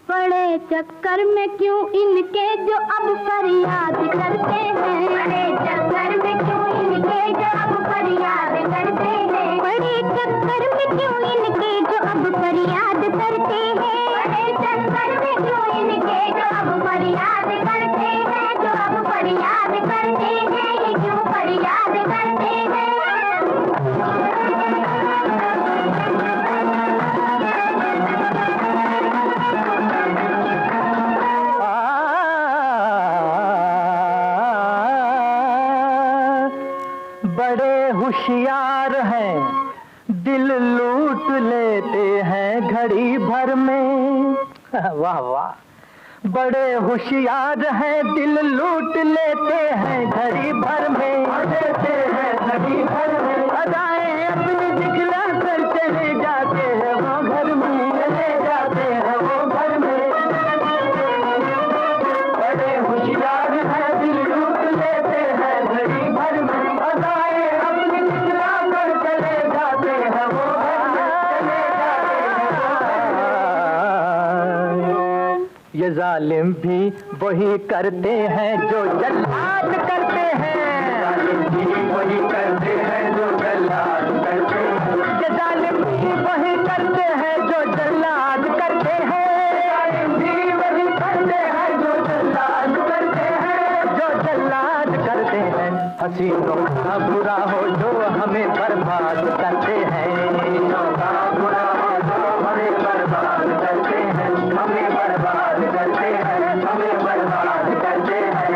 बड़े चक्कर में क्यों इनके जो अब फरियाद करते हैं। बड़े चक्कर में क्यों इनके जो अब फरियाद करते हैं। बड़े चक्कर में क्यों इनके जो अब फरियाद करते हैं। बड़े चक्कर में क्यों इनके जो अब फरियाद करते हैं। जो अब फरियाद करते हैं, ये क्यों फरियाद करते हैं। होशियार हैं, दिल लूट लेते हैं घड़ी भर में। वाह वाह, बड़े होशियार हैं, दिल लूट लेते हैं घड़ी भर में। देते हैं घड़ी भर में, अदाएं अपनी दिखला कर चले जाते हैं वो घर में। चले जाते हैं वो घर में। बड़े होशियार हैं, दिल लूट लेते हैं घड़ी भर में। अदाएं अपनी दिखला कर चले जाते हैं वो घर में। चले जाते हैं। ये जालिम भी वही करते हैं जो जल्लाद करते हैं। जालिम भी वही करते हैं जो जल्लाद करते हैं। ये जालिम भी वही करते हैं जो जल्लाद करते हैं। जालिम भी वही करते हैं जो जल्लाद करते हैं। जो जल्लाद करते हैं। हसीनों का बुरा हो जो हमें बर्बाद करते हैं। हसीनों का बुरा हो जो हमें बर्बाद करते हैं। हमें बर्बाद करते हैं। हमें बर्बाद करते हैं।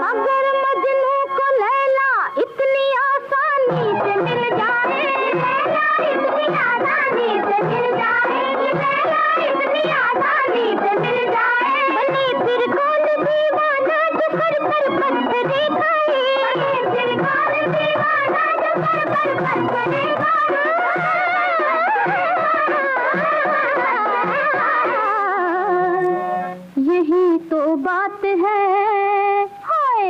अगर मजनू को लैला इतनी आसानी से मिल जाए। लैला इतनी आसानी से मिल जाए। लैला इतनी आसानी से मिल जाए। बने फिर कौन दीवाना जो कर पत्थरे खाए। बने फिर कौन दीवाना जो कर पत्थरे खाए। यही तो बात है, हाय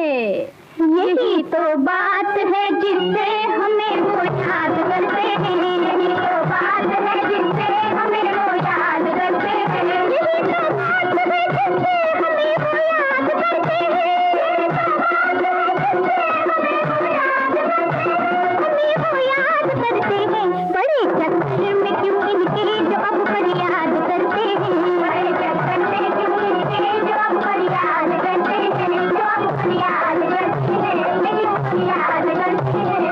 यही तो बात है जिससे हमें वो याद करते हैं। यही तो बात है जिससे हमें वो याद करते हैं। यही तो बात है जिससे हमें वो याद करते हैं। यही तो बात है जिससे हमें वो याद करते हैं। हमें वो याद करते हैं। बड़े चक्कर में क्यों इनके जो अब फरियाद करते हैं। बड़े चक्कर में क्यों इनके जो अब फरियाद करते हैं। जो अब फरियाद करते हैं। नहीं फरियाद करते हैं।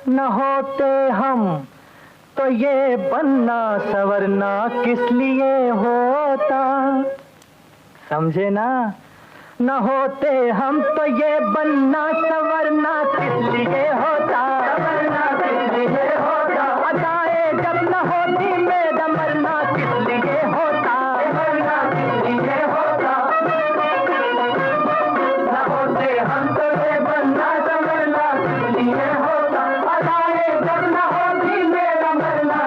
न होते हम तो ये बनना सवरना किस लिए होता। समझे ना, न होते हम तो ये बनना संवरना किस लिए होता, संवरना किस लिए होता, अदाए जब न होती मेरा मरना किस लिए होता, मरना किस लिए होता, न होते हम तो ये बनना संवरना किस लिए होता, अदाए जब न होती मेरा मरना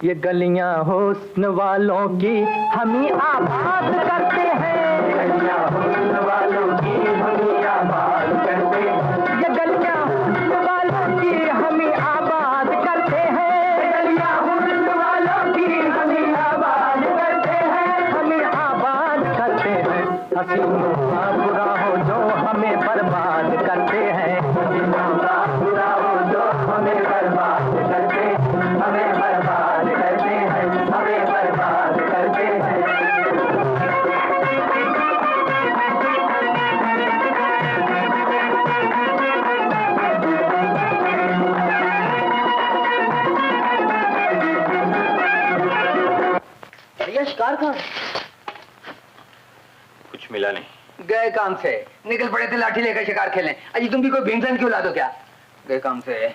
ये गलियां हुस्न वालों की हम ही आबाद करते हैं, गलियां हुस्न वालों की हम ही आबाद करते हैं, ये गलियां हुस्न वालों की हम ही आबाद करते हैं, गलियां हुस्न वालों की हम ही आबाद करते हैं, हम ही आबाद करते हैं, हसीनों का बुरा हो जो हमें बर्बाद करते हैं, हसीनों का बुरा हो जो हमें बर्बाद करते हैं, हमें बर्बाद करते हैं, हमें बर्बाद करते हैं। भैया शिकार कहाँ? कुछ मिला नहीं। गए काम से, निकल पड़े थे लाठी लेकर शिकार खेलने। अजी तुम भी कोई भीमसेन क्यों ला दो क्या? गए काम से।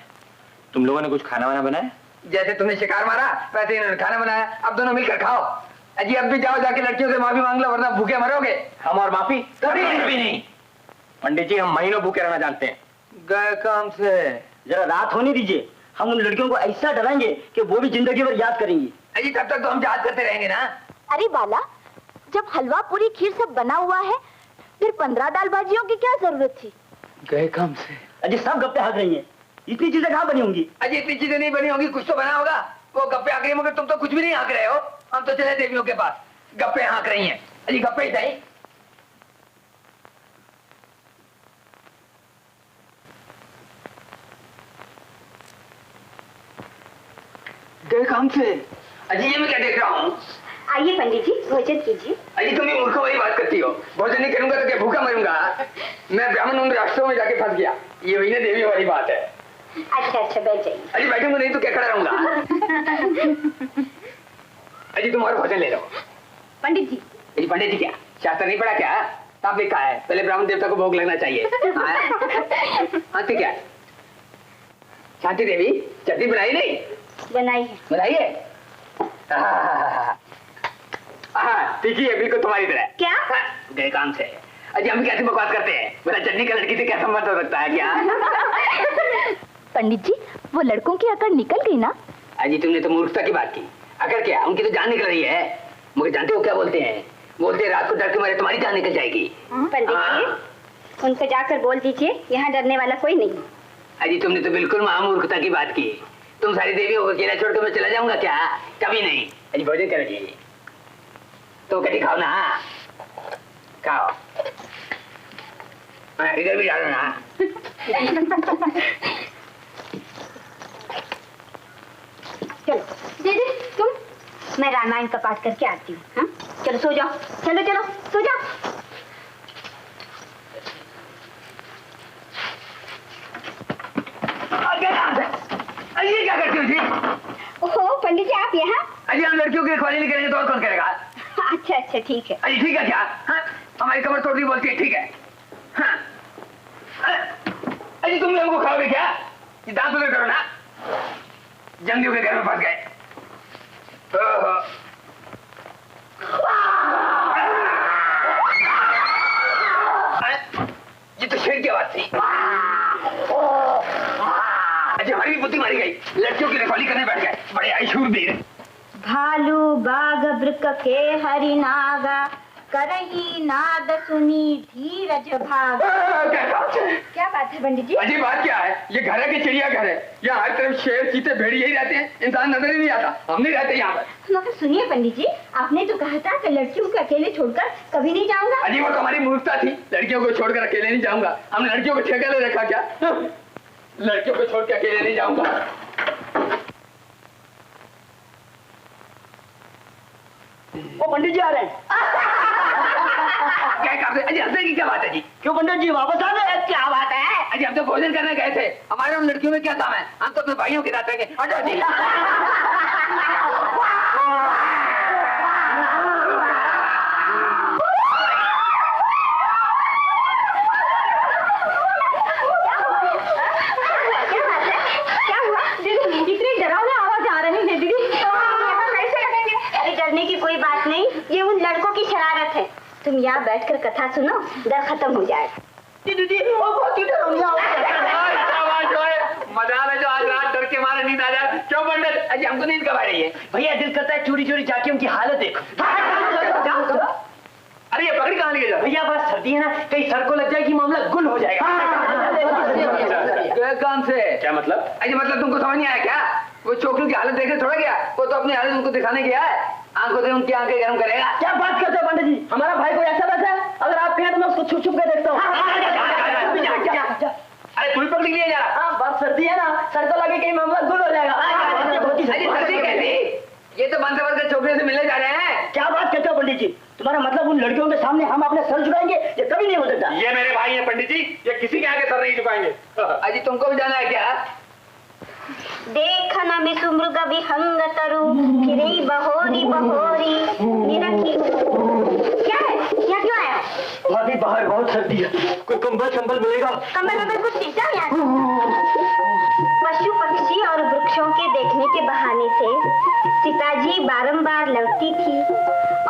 तुम लोगों ने कुछ खाना वाना बनाया? जैसे तुमने शिकार मारा वैसे इन्होंने खाना बनाया, अब दोनों मिलकर खाओ। अजी अब भी जाओ जाके लड़कियों से माफी मांग लो वरना भूखे मरोगे। हम और माफी कभी नहीं। पंडित जी हम महीनों भूखे रहना जानते हैं। गए काम से। जरा रात होने दीजिए, हम उन लड़कियों को ऐसा डराएंगे कि वो भी जिंदगी भर याद करेंगी। अजी तब तक तो हम याद करते रहेंगे ना। अरे बाला, जब हलवा पूरी खीर सब बना हुआ है फिर 15 दाल भाजियों की क्या जरूरत थी? गए काम से। अजी सब गप्पे हक रही हैं, इतनी चीजें कहाँ बनी होंगी? अजी इतनी चीजें नहीं बनी होंगी, कुछ तो बना होगा। वो गप्पे हाँक रही है मगर तुम तो कुछ भी नहीं हाँक रहे हो। हम तो चले देवियों के पास, गप्पे हाँक रही हैं। अजी गप्पे ही सही। गए काम से। अजी ये मैं क्या देख रहा हूँ? आइए पंडित जी भोजन कीजिए। अजी तुम भी मूर्खों वाली बात करती हो। भोजन नहीं करूंगा तो क्या भूखा मरूंगा? मैं ब्राह्मण उन राष्ट्रों में जाके फंस गया। ये वही ना देवी वाली बात है। अच्छा अच्छा बैठ जाइए। अजी बैठूंगा नहीं तो क्या खड़ा रहूंगा? अजी तुम और भोजन ले लो। पंडित जी। अजी पंडित जी क्या शास्त्र नहीं पढ़ा क्या? आप लिखा है पहले ब्राह्मण देवता को भोग लगना चाहिए। हाँ तो क्या शांति देवी चटनी बनाई नहीं? बनाई है। बनाई है? हाँ ठीक है बिल्कुल तुम्हारी तरह। क्या? गए काम से। अजी हम कैसे बकवास करते हैं? मेरा चटनी का लड़की से क्या संबंध हो सकता है क्या? पंडित जी वो लड़कों की अकड़ निकल गई ना? अजी तुमने तो मूर्खता की बात की। अगर क्या उनकी तो जान निकल रही है। मगर जानते हो क्या बोलते हैं? बोलते हैं रात को डर के मारे तुम्हारी जान निकल जाएगी। पंडित जी उनको जाकर बोल दीजिए यहाँ डरने वाला कोई नहीं। अजी तुमने तो बिल्कुल महामूर्खता की बात की। तुम सारी देवियों को अकेला छोड़कर मैं चला जाऊंगा क्या? कभी नहीं। अजी भोजन करो जी। तो कभी खाओ ना, खाओ। इधर भी डालो ना। चलो दीदी तुम, मैं रामायण का पाठ करके आती हूँ। हाँ चलो सो जाओ, चलो चलो सो जाओ। अजी क्या करती हो जी? ओहो पंडित जी आप यहाँ? अजी हम लड़कियों की रखवाली नहीं करेंगे तो और कौन करेगा? अच्छा अच्छा ठीक है। अजी ठीक है क्या? हाँ हमारी कमर तोड़ दी बोलती है ठीक है। हाँ अजी तुम लोगों को खाओगे क्या? ये दांत उधर करो ना। जंगियों के घर में फंस गए। ये तो शेर की आवाज थी। अच्छा हमारी भी बुद्धि मारी गई। लड़कियों की रखवाली करने बैठ गए बड़े आशूर वीर। भालू बाघ वृक के हरि नागा करही नाद सुनी धीरज भाग। क्या बात है पंडित जी? अजी बात क्या है? ये घर है कि चिड़िया घर है? यहाँ हर तरफ शेर चीते भेड़िए ही रहते हैं, इंसान नजर ही नहीं आता। हम नहीं रहते यहाँ पर। मगर सुनिए पंडित जी आपने तो कहा था कि लड़कियों को अकेले छोड़कर कभी नहीं जाऊंगा। अजी वो तो हमारी मूर्खता थी। लड़कियों को छोड़कर अकेले नहीं जाऊंगा। हमने लड़कियों को ठेका ले रखा क्या? लड़कियों को छोड़ के अकेले नहीं जाऊंगा। वो पंडित जी आ रहे हैं। क्या काम है? अजी हंसने की क्या बात है जी? क्यों पंडित जी वापस आ गए? क्या बात है? अजी हम तो भोजन करने गए थे। हमारे उन लड़कियों में क्या काम है? हम तो अपने भाइयों के साथ रहेंगे। तुम यहाँ बैठकर कथा सुनो, डर खत्म हो जाएगा। दीदी वो बहुत ही डरावनी आवाज मजा में जो आज रात डर के मारे नींद आ जाए। क्यों पंडित, अजी हमको नींद कब आ रही है? भैया दिल करता है चोरी चोरी जाके उनकी हालत देखो। अरे ये पकड़ी कहाँ लेके जा? भैया बस सर्दी है ना, कहीं सर को लग जाएगी मामला गुल हो जाएगा। काम से क्या मतलब? अजी मतलब तुमको समझ नहीं आया क्या? वो छोकरी की हालत देखे थोड़ा गया, वो तो अपनी हालत उनको दिखाने गया है। आंखों से उनकी आंखें गर्म करेगा। क्या बात करते हो पंडित जी, हमारा भाई कोई ऐसा वैसा है? अगर आप कहें तो मैं उसको छुप छुप कर देखता हूँ। अरे तू भी पकड़ी लिए जा रहा। हाँ बस सर्दी है ना, सर को लगे कहीं मामला गुल हो जाएगा। सर्दी कैसी? ये तो बंद के छोकरे से मिलने जा रहे हैं। क्या बात करते हो पंडित जी, तुम्हारा मतलब उन लड़कियों के सामने हम अपने सर झुकाएंगे? ये कभी नहीं हो सकता। ये मेरे भाई हैं पंडित जी, ये किसी के आगे सर नहीं झुकाएंगे। अजी तुमको भी जाना है क्या? देखना में सुमृग विहंग तरु फिरे बहोरी बहोरी निरखी। क्या है, यहाँ क्यों आया? भाभी बाहर बहुत सर्दी है, कोई कंबल संबल मिलेगा? कंबल कुछ नहीं था यहाँ। पशु पक्षी और वृक्षों के देखने के बहाने से सीताजी बारंबार लौटती थी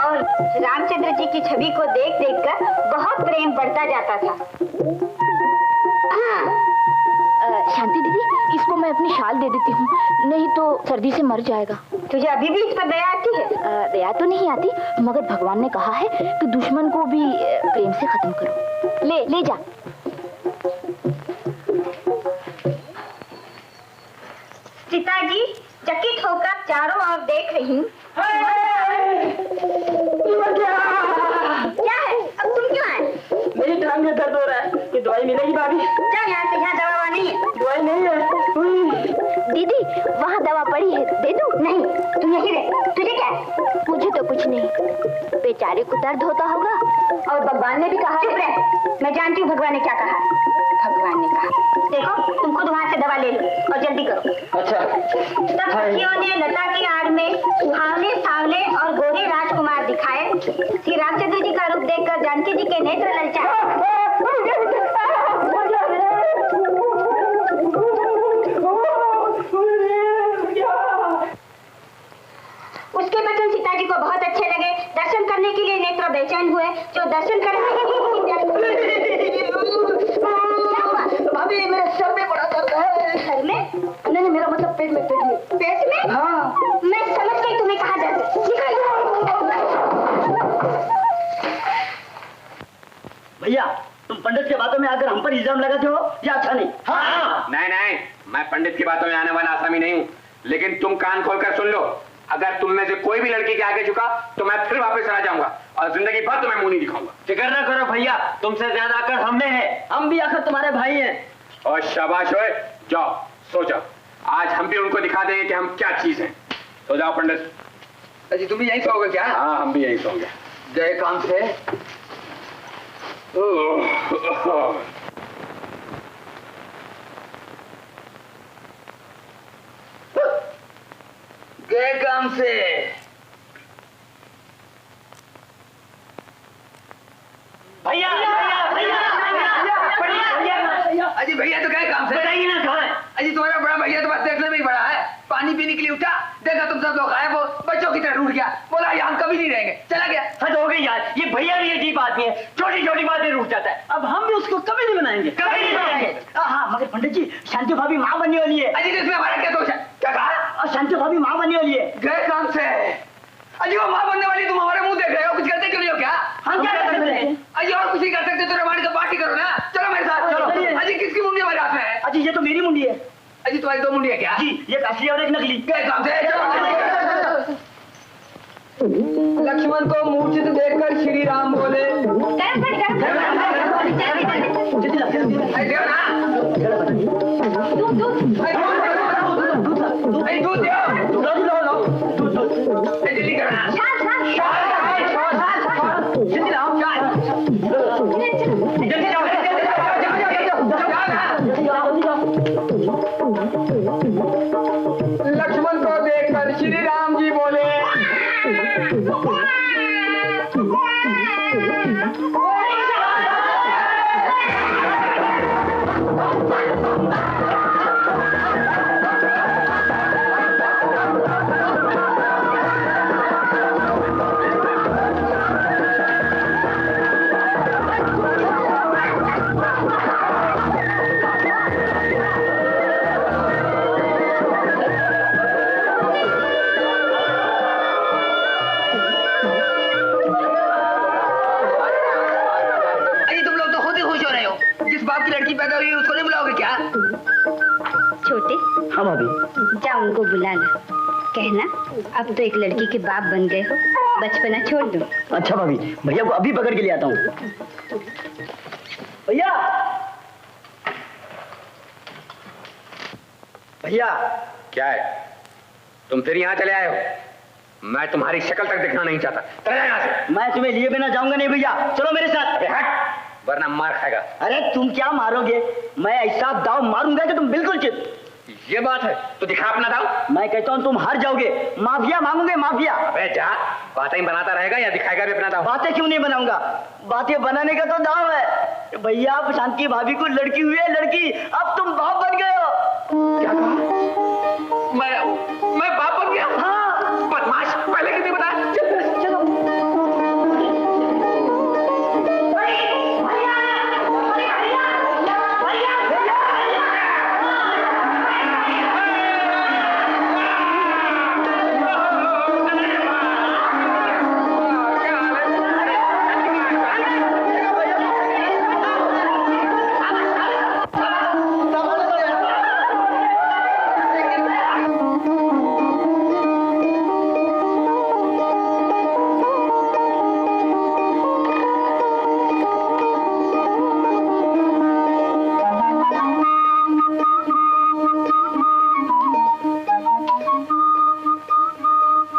और रामचंद्र जी की छवि को देख देखकर बहुत प्रेम बढ़ता जाता था। शांति दीदी, इसको मैं अपनी शाल दे देती हूँ, नहीं तो सर्दी से मर जाएगा। तुझे अभी भी इस पर दया आती है? दया तो नहीं आती, मगर भगवान ने कहा है कि दुश्मन को भी प्रेम से खत्म करो। ले ले जा। सीताजी चकित होकर चारों ओर देख रही। क्या है, अब तुम क्यों आए? मेरी टांग में दर्द हो रहा है, ये दवाई मिलेगी भाभी? चल यहाँ से, यहाँ दवा नहीं है। दवाई नहीं है। दीदी वहाँ दवा पड़ी है, दे दूँ? नहीं, तुम यही रहे। तुझे क्या है? मुझे तो कुछ नहीं, बेचारे को दर्द होता होगा। और भगवान ने भी कहा। चुप रह, मैं जानती हूँ भगवान ने क्या कहा है। भगवान ने कहा, देखो तुम खुद वहाँ से दवा ले लो और जल्दी करो। अच्छा। तब सखियों ने लता की आड़ में सुहावने सांवले और गोरे राजकुमार दिखाए। श्री रामचंद्र जी का रूप देखकर जानकी जी के नेत्र ललचाए। उसके वचन सीता जी को बहुत अच्छे लगे। दर्शन करने के लिए नेत्र बेचैन हुए। जो दर्शन करने भाभी मेरे सर में बड़ा दर्द है। सर में? नहीं मेरा मतलब पेट में। पेट में? हाँ। मैं समझ गई तुम्हें कहा जाता। भैया तुम पंडित की बातों में आकर हम पर इल्जाम लगाते हो, ये अच्छा नहीं। हाँ। नहीं, मैं पंडित की बातों में आने वाला आसामी नहीं हूँ, लेकिन तुम कान खोलकर सुन लो। अगर तुम में से कोई भी लड़की के आगे झुका तो मैं फिर वापस आ जाऊंगा और जिंदगी भर तुम्हें मुंह नहीं दिखाऊंगा। फिक्र ना करो भैया, तुमसे ज्यादा आकर हम में है, हम भी आकर तुम्हारे भाई हैं। और शाबाश होए, जाओ सो जाओ, आज हम भी उनको दिखा देंगे कि हम क्या चीज हैं। तो जाओ पंडित। अजी तुम भी यहीं सोओगे क्या? हाँ हम भी यहीं सोएंगे। गए काम से? गए काम से। भैया अजी भैया तो गए काम से। बताइए ना कहाँ है? अजी तुम्हारा बड़ा भैया तो बस देखने में ही बड़ा है। पानी पीने के लिए उठा, देखा तुम सब लोग गायब हो, बच्चों की तरह रूठ गया, बोला यहाँ कभी नहीं रहेंगे, चला गया। हद हो गई यार, ये भैया भी अजीब आदमी है, छोटी छोटी बातें रूठ जाता है। अब हम भी उसको कभी नहीं बनाएंगे, कभी नहीं बनाएंगे। हाँ मगर पंडित जी, शांति भाभी माँ बनने वाली है। अजी इसमें हमारा क्या दोष है? क्या कहा? शांति भाभी माँ बनने वाली है। गए काम से? अजी वो माँ बनने वाली, तुम हमारे मुंह देख रहे हो, कुछ करते क्यों नहीं हो क्या? हम क्या कर सकते हैं? अजी और कुछ नहीं कर सकते तो रमाड़ी का पार्टी करो ना, चलो मेरे साथ चलो। अजी किसकी मुंडी हमारे हाथ में है? अजी ये तो मेरी मुंडी है। अजी तुम्हारी दो मुंडी है क्या? जी ये असली और एक नकली। गए काम से। लक्ष्मण को मूर्छित देखकर श्री राम बोले, दूध जल्दी करो ना। लक्ष्मण को देखकर श्री राम जी बोले, बाप की लड़की पैदा हुई उसको नहीं बुलाओगे क्या? छोटे, हाँ भाभी। जा उनको बुलाना, कहना अब तो एक लड़की के बाप बन गए हो, बचपना छोड़ दो। अच्छा भाभी, भैया को अभी पकड़ के ले आता हूँ। भैया, भैया क्या है? तुम फिर यहाँ चले आए हो? मैं तुम्हारी शक्ल तक देखना नहीं चाहता। चले जाओ यहाँ से। मैं तुम्हें लिए बिना जाऊंगा नहीं भैया, चलो मेरे साथ। अबे हट, वरना मार खाएगा। अरे तुम क्या मारोगे, मैं ऐसा दाव मारूंगा कि तुम बिल्कुल चित। ये बात है तो दिखा अपना दाव। मैं कहता हूँ तुम हार जाओगे, माफिया मांगोगे माफिया। अबे जा, बातें बनाता रहेगा या दिखाएगा भी अपना दाव? बातें क्यों नहीं बनाऊंगा, बातें बनाने का तो दाव है। भैया आप शांति भाभी को लड़की हुई है, लड़की, अब तुम बाप बन गए हो। क्या कहा? मैं बाप बन गया? हाँ। बदमाश, पहले क्यों नहीं बताया? चलो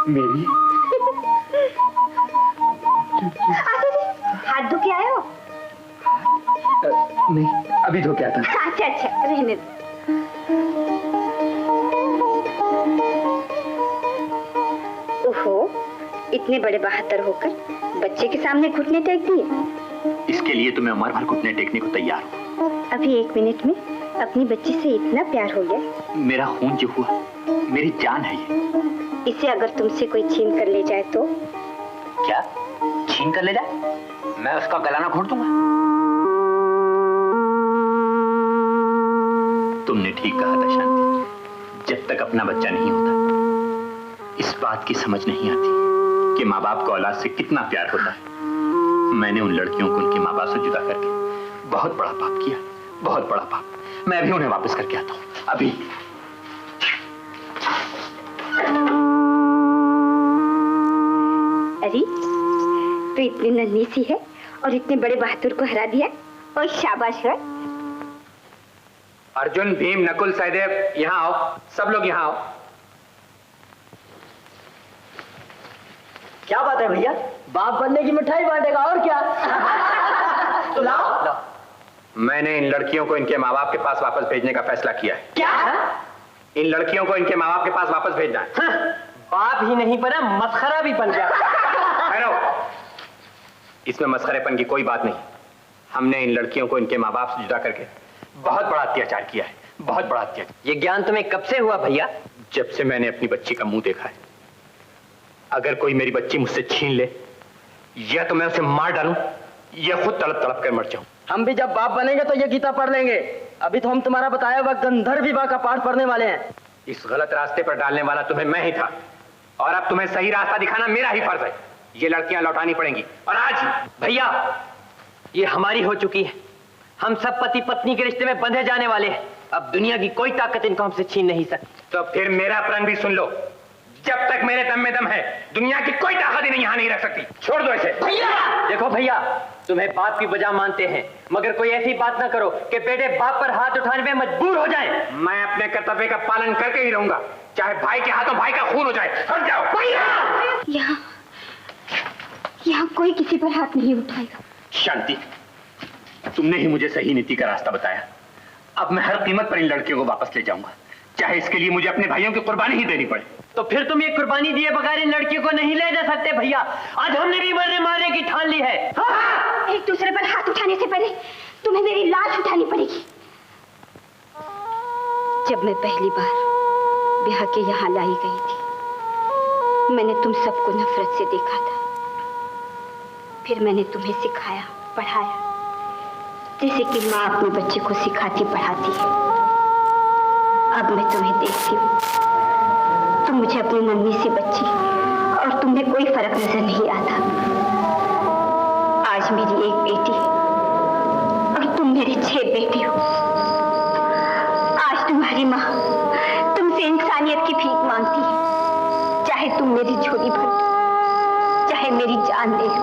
मेरी हाथ धो के आए हो? नहीं, अभी धो के आता। अच्छा अच्छा, रहने दो। ओहो, इतने बड़े बहादुर होकर बच्चे के सामने घुटने टेक दिए। इसके लिए तुम्हें उम्र भर घुटने टेकने को तैयार हूँ। अभी 1 मिनट में अपनी बच्ची से इतना प्यार हो गया। मेरा खून जो हुआ, मेरी जान है ये। इसे अगर तुमसे कोई छीन कर ले जाए तो? क्या छीन कर ले जाए? मैं उसका गला ना घोट दूंगा। तुमने ठीक कहा था शांति, जब तक अपना बच्चा नहीं होता इस बात की समझ नहीं आती कि माँ बाप को औलाद से कितना प्यार होता है। मैंने उन लड़कियों को उनके माँ बाप से जुदा करके बहुत बड़ा पाप किया, बहुत बड़ा पाप। मैं अभी उन्हें वापस करके आता हूँ, अभी। अरे तो इतनी नन्ही सी है और इतने बड़े बहादुर को हरा दिया, और शाबाश है। अर्जुन, भीम, नकुल, सहदेव, यहाँ आओ, सब लोग यहाँ आओ। क्या बात है भैया, बाप बनने की मिठाई बांटेगा और क्या? तो लाओ। मैंने इन लड़कियों को इनके माँ बाप के पास वापस भेजने का फैसला किया है। क्या? इन लड़कियों को इनके माँ बाप के पास वापस भेजना है। हाँ, बाप ही नहीं बना, मस्खरा भी बन गया। ठहरो, इसमें मस्खरेपन की कोई बात नहीं। हमने इन लड़कियों को इनके माँ बाप से जुदा करके बहुत बड़ा अत्याचार किया है, बहुत बड़ा अत्याचार। ये ज्ञान तुम्हें कब से हुआ भैया? जब से मैंने अपनी बच्ची का मुंह देखा है। अगर कोई मेरी बच्ची मुझसे छीन ले, या तो मैं उसे मार डालूं या खुद तड़प तड़प कर मर जाऊं। हम भी जब बाप बनेंगे तो ये गीता पढ़ लेंगे। अभी तो हम तुम्हारा बताया हुआ गंधर्व विवाह का पाठ पढ़ने वाले हैं। इस गलत रास्ते पर डालने वाला तुम्हें मैं ही था, और अब तुम्हें सही रास्ता दिखाना मेरा ही फर्ज है। ये लड़कियां लौटानी पड़ेंगी, और आज। भैया ये हमारी हो चुकी है, हम सब पति पत्नी के रिश्ते में बंधे जाने वाले हैं। अब दुनिया की कोई ताकत इनको हमसे छीन नहीं सकती। तो फिर मेरा प्रण भी सुन लो, जब तक मेरे दम में दम है दुनिया की कोई ताकत इन्हें यहाँ नहीं रख सकती। छोड़ दो इसे। भैया देखो भैया, तुम्हें बाप की वजह मानते हैं, मगर कोई ऐसी बात ना करो कि बेटे बाप पर हाथ उठाने में मजबूर हो जाए। मैं अपने कर्तव्य का पालन करके ही रहूंगा, चाहे भाई के हाथों भाई का खून हो जाए। हट जाओ। यहाँ कोई किसी पर हाथ नहीं उठाएगा। शांति, तुमने ही मुझे सही नीति का रास्ता बताया। अब मैं हर कीमत पर इन लड़कियों को वापस ले जाऊंगा, चाहे इसके लिए मुझे अपने भाइयों की कुर्बानी ही देनी पड़े। तो फिर तुम ये कुर्बानी दिए बगैर इन लड़कियों को नहीं ले जा सकते भैया। आज हमने भी मरने मारने की ठान ली है। एक दूसरे पर हाथ उठाने से पहले तुम्हें मेरी लाश उठानी पड़ेगी। जब मैं पहली बार ब्याह के यहाँ लाई गई थी, मैंने तुम सबको नफरत से देखा था। फिर मैंने तुम्हें सिखाया, पढ़ाया, जैसे कि माँ अपने बच्चे को सिखाती पढ़ाती है। अब मैं तुम्हें देखती हूँ, तुम मुझे अपनी नन्ही सी बच्ची और तुम में कोई फर्क नजर नहीं आता। आज मेरी एक बेटी है और तुम मेरे 6 बेटी हो। आज तुम्हारी माँ तुमसे इंसानियत की भीख मांगती है। चाहे तुम मेरी झोली भर दो, चाहे मेरी जान दे दो।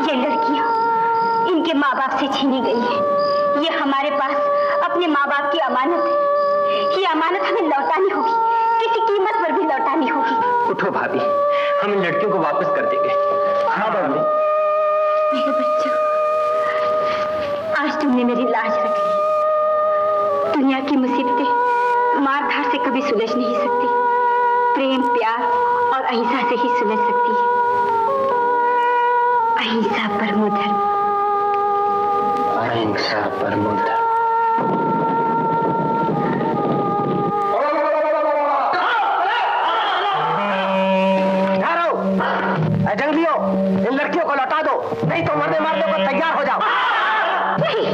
ये लड़कियां इनके माँ बाप से छीनी गई है। ये हमारे पास अपने माँ बाप की अमानत है। ये अमानत हमें लौटानी होगी, किसी कीमत पर भी लौटानी होगी। उठो भाभी, हम इन लड़कियों को वापस कर देंगे। हाँ भाभी। मेरे बच्चों, आज तुमने मेरी लाज रख ली। दुनिया की मुसीबतें मार धार से कभी सुलझ नहीं सकती। प्रेम, प्यार और अहिंसा से ही सुलझ सकती है। अहिंसा परमो धर्म। अहिंसा परमो धर्म। जंगलियों, इन लड़कियों को लौटा दो, नहीं तो मरने मारने को तैयार हो जाओ। नहीं,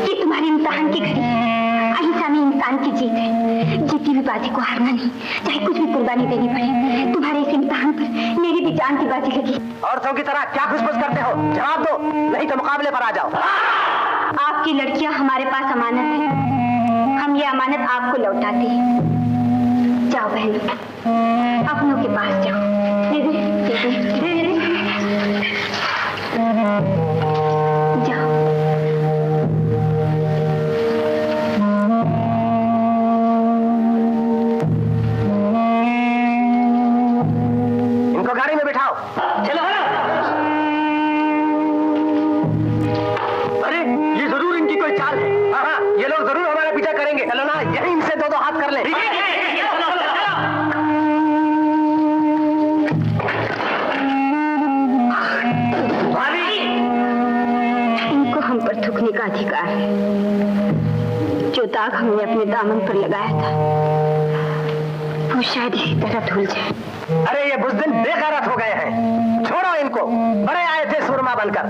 ये तुम्हारी इम्तिहान की घड़ी। अहिंसा में इंसान की जीत है। जीती हुई बाजी को हारना नहीं, चाहे कुछ भी कुर्बानी देनी पड़े। तुम्हारे इस इम्तिहान पर मेरी भी जान की बाजी लगी। औरतों की तरह क्या खुशबुश करते हो? जवाब दो, नहीं तो मुकाबले पर आ जाओ। आपकी लड़कियां हमारे पास अमानत है। हम ये अमानत आपको लौटाते हैं। जाओ बहनों, अपनों के पास जाओ। जाओ। इनको गाड़ी में बिठाओ। चलो। अरे ये जरूर इनकी कोई चाल है। हाँ, ये लोग जरूर हमारा पीछा करेंगे। चलो ना, यहीं इनसे दो हाथ कर ले। इनको हम पर थूकने का अधिकार है। जो दाग हमने अपने दामन पर लगाया था, वो शायद इसी तरह धुल जाए। अरे ये बुज़दिल बेगैरत हो गए हैं। छोड़ो इनको, बड़े आए थे सुरमा बनकर।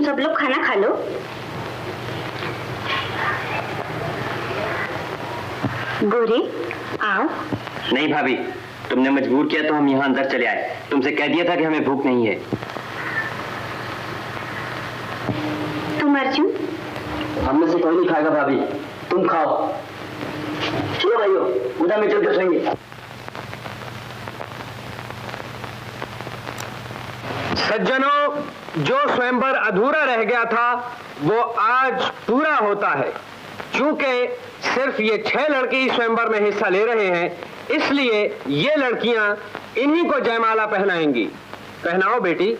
सब लोग खाना खा लो। गोरे आओ। नहीं भाभी, तुमने मजबूर किया तो हम यहाँ अंदर चले आए। तुमसे कह दिया था कि हमें भूख नहीं है। तुम अर्जुन? हम में से कोई नहीं खाएगा भाभी, तुम खाओ। चलो भाइयों, उधर में चलकर सोएंगे। सज्जनों, जो स्वयंवर अधूरा रह गया था वो आज पूरा होता है। चूंकि सिर्फ ये 6 लड़के इस स्वयंवर में हिस्सा ले रहे हैं, इसलिए ये लड़कियां इन्हीं को जयमाला पहनाएंगी। पहनाओ बेटी।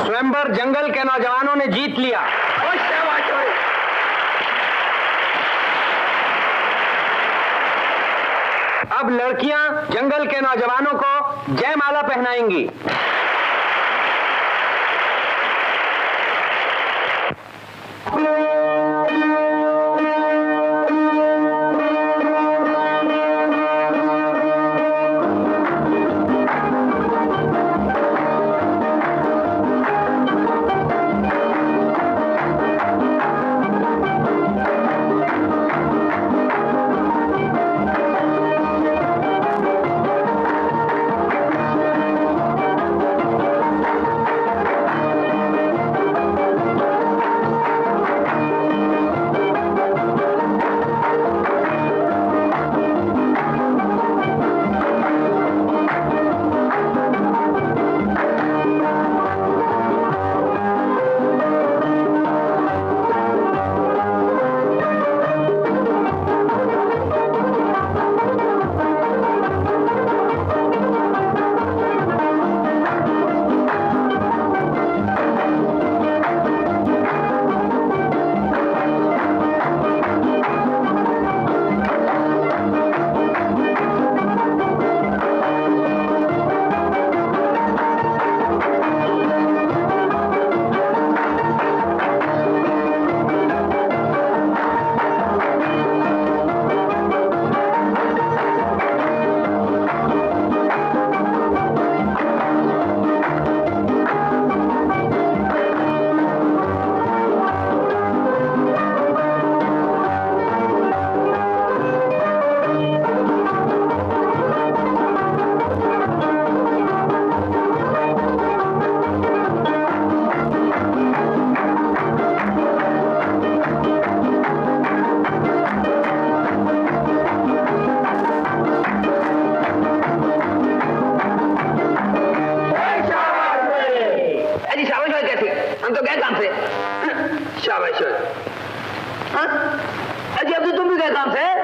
स्वयंवर जंगल के नौजवानों ने जीत लिया। अब लड़कियां जंगल के नौजवानों को जयमाला पहनाएंगी। हम तो गए काम से। शाबाश। अजी अब तो तुम भी गए काम से।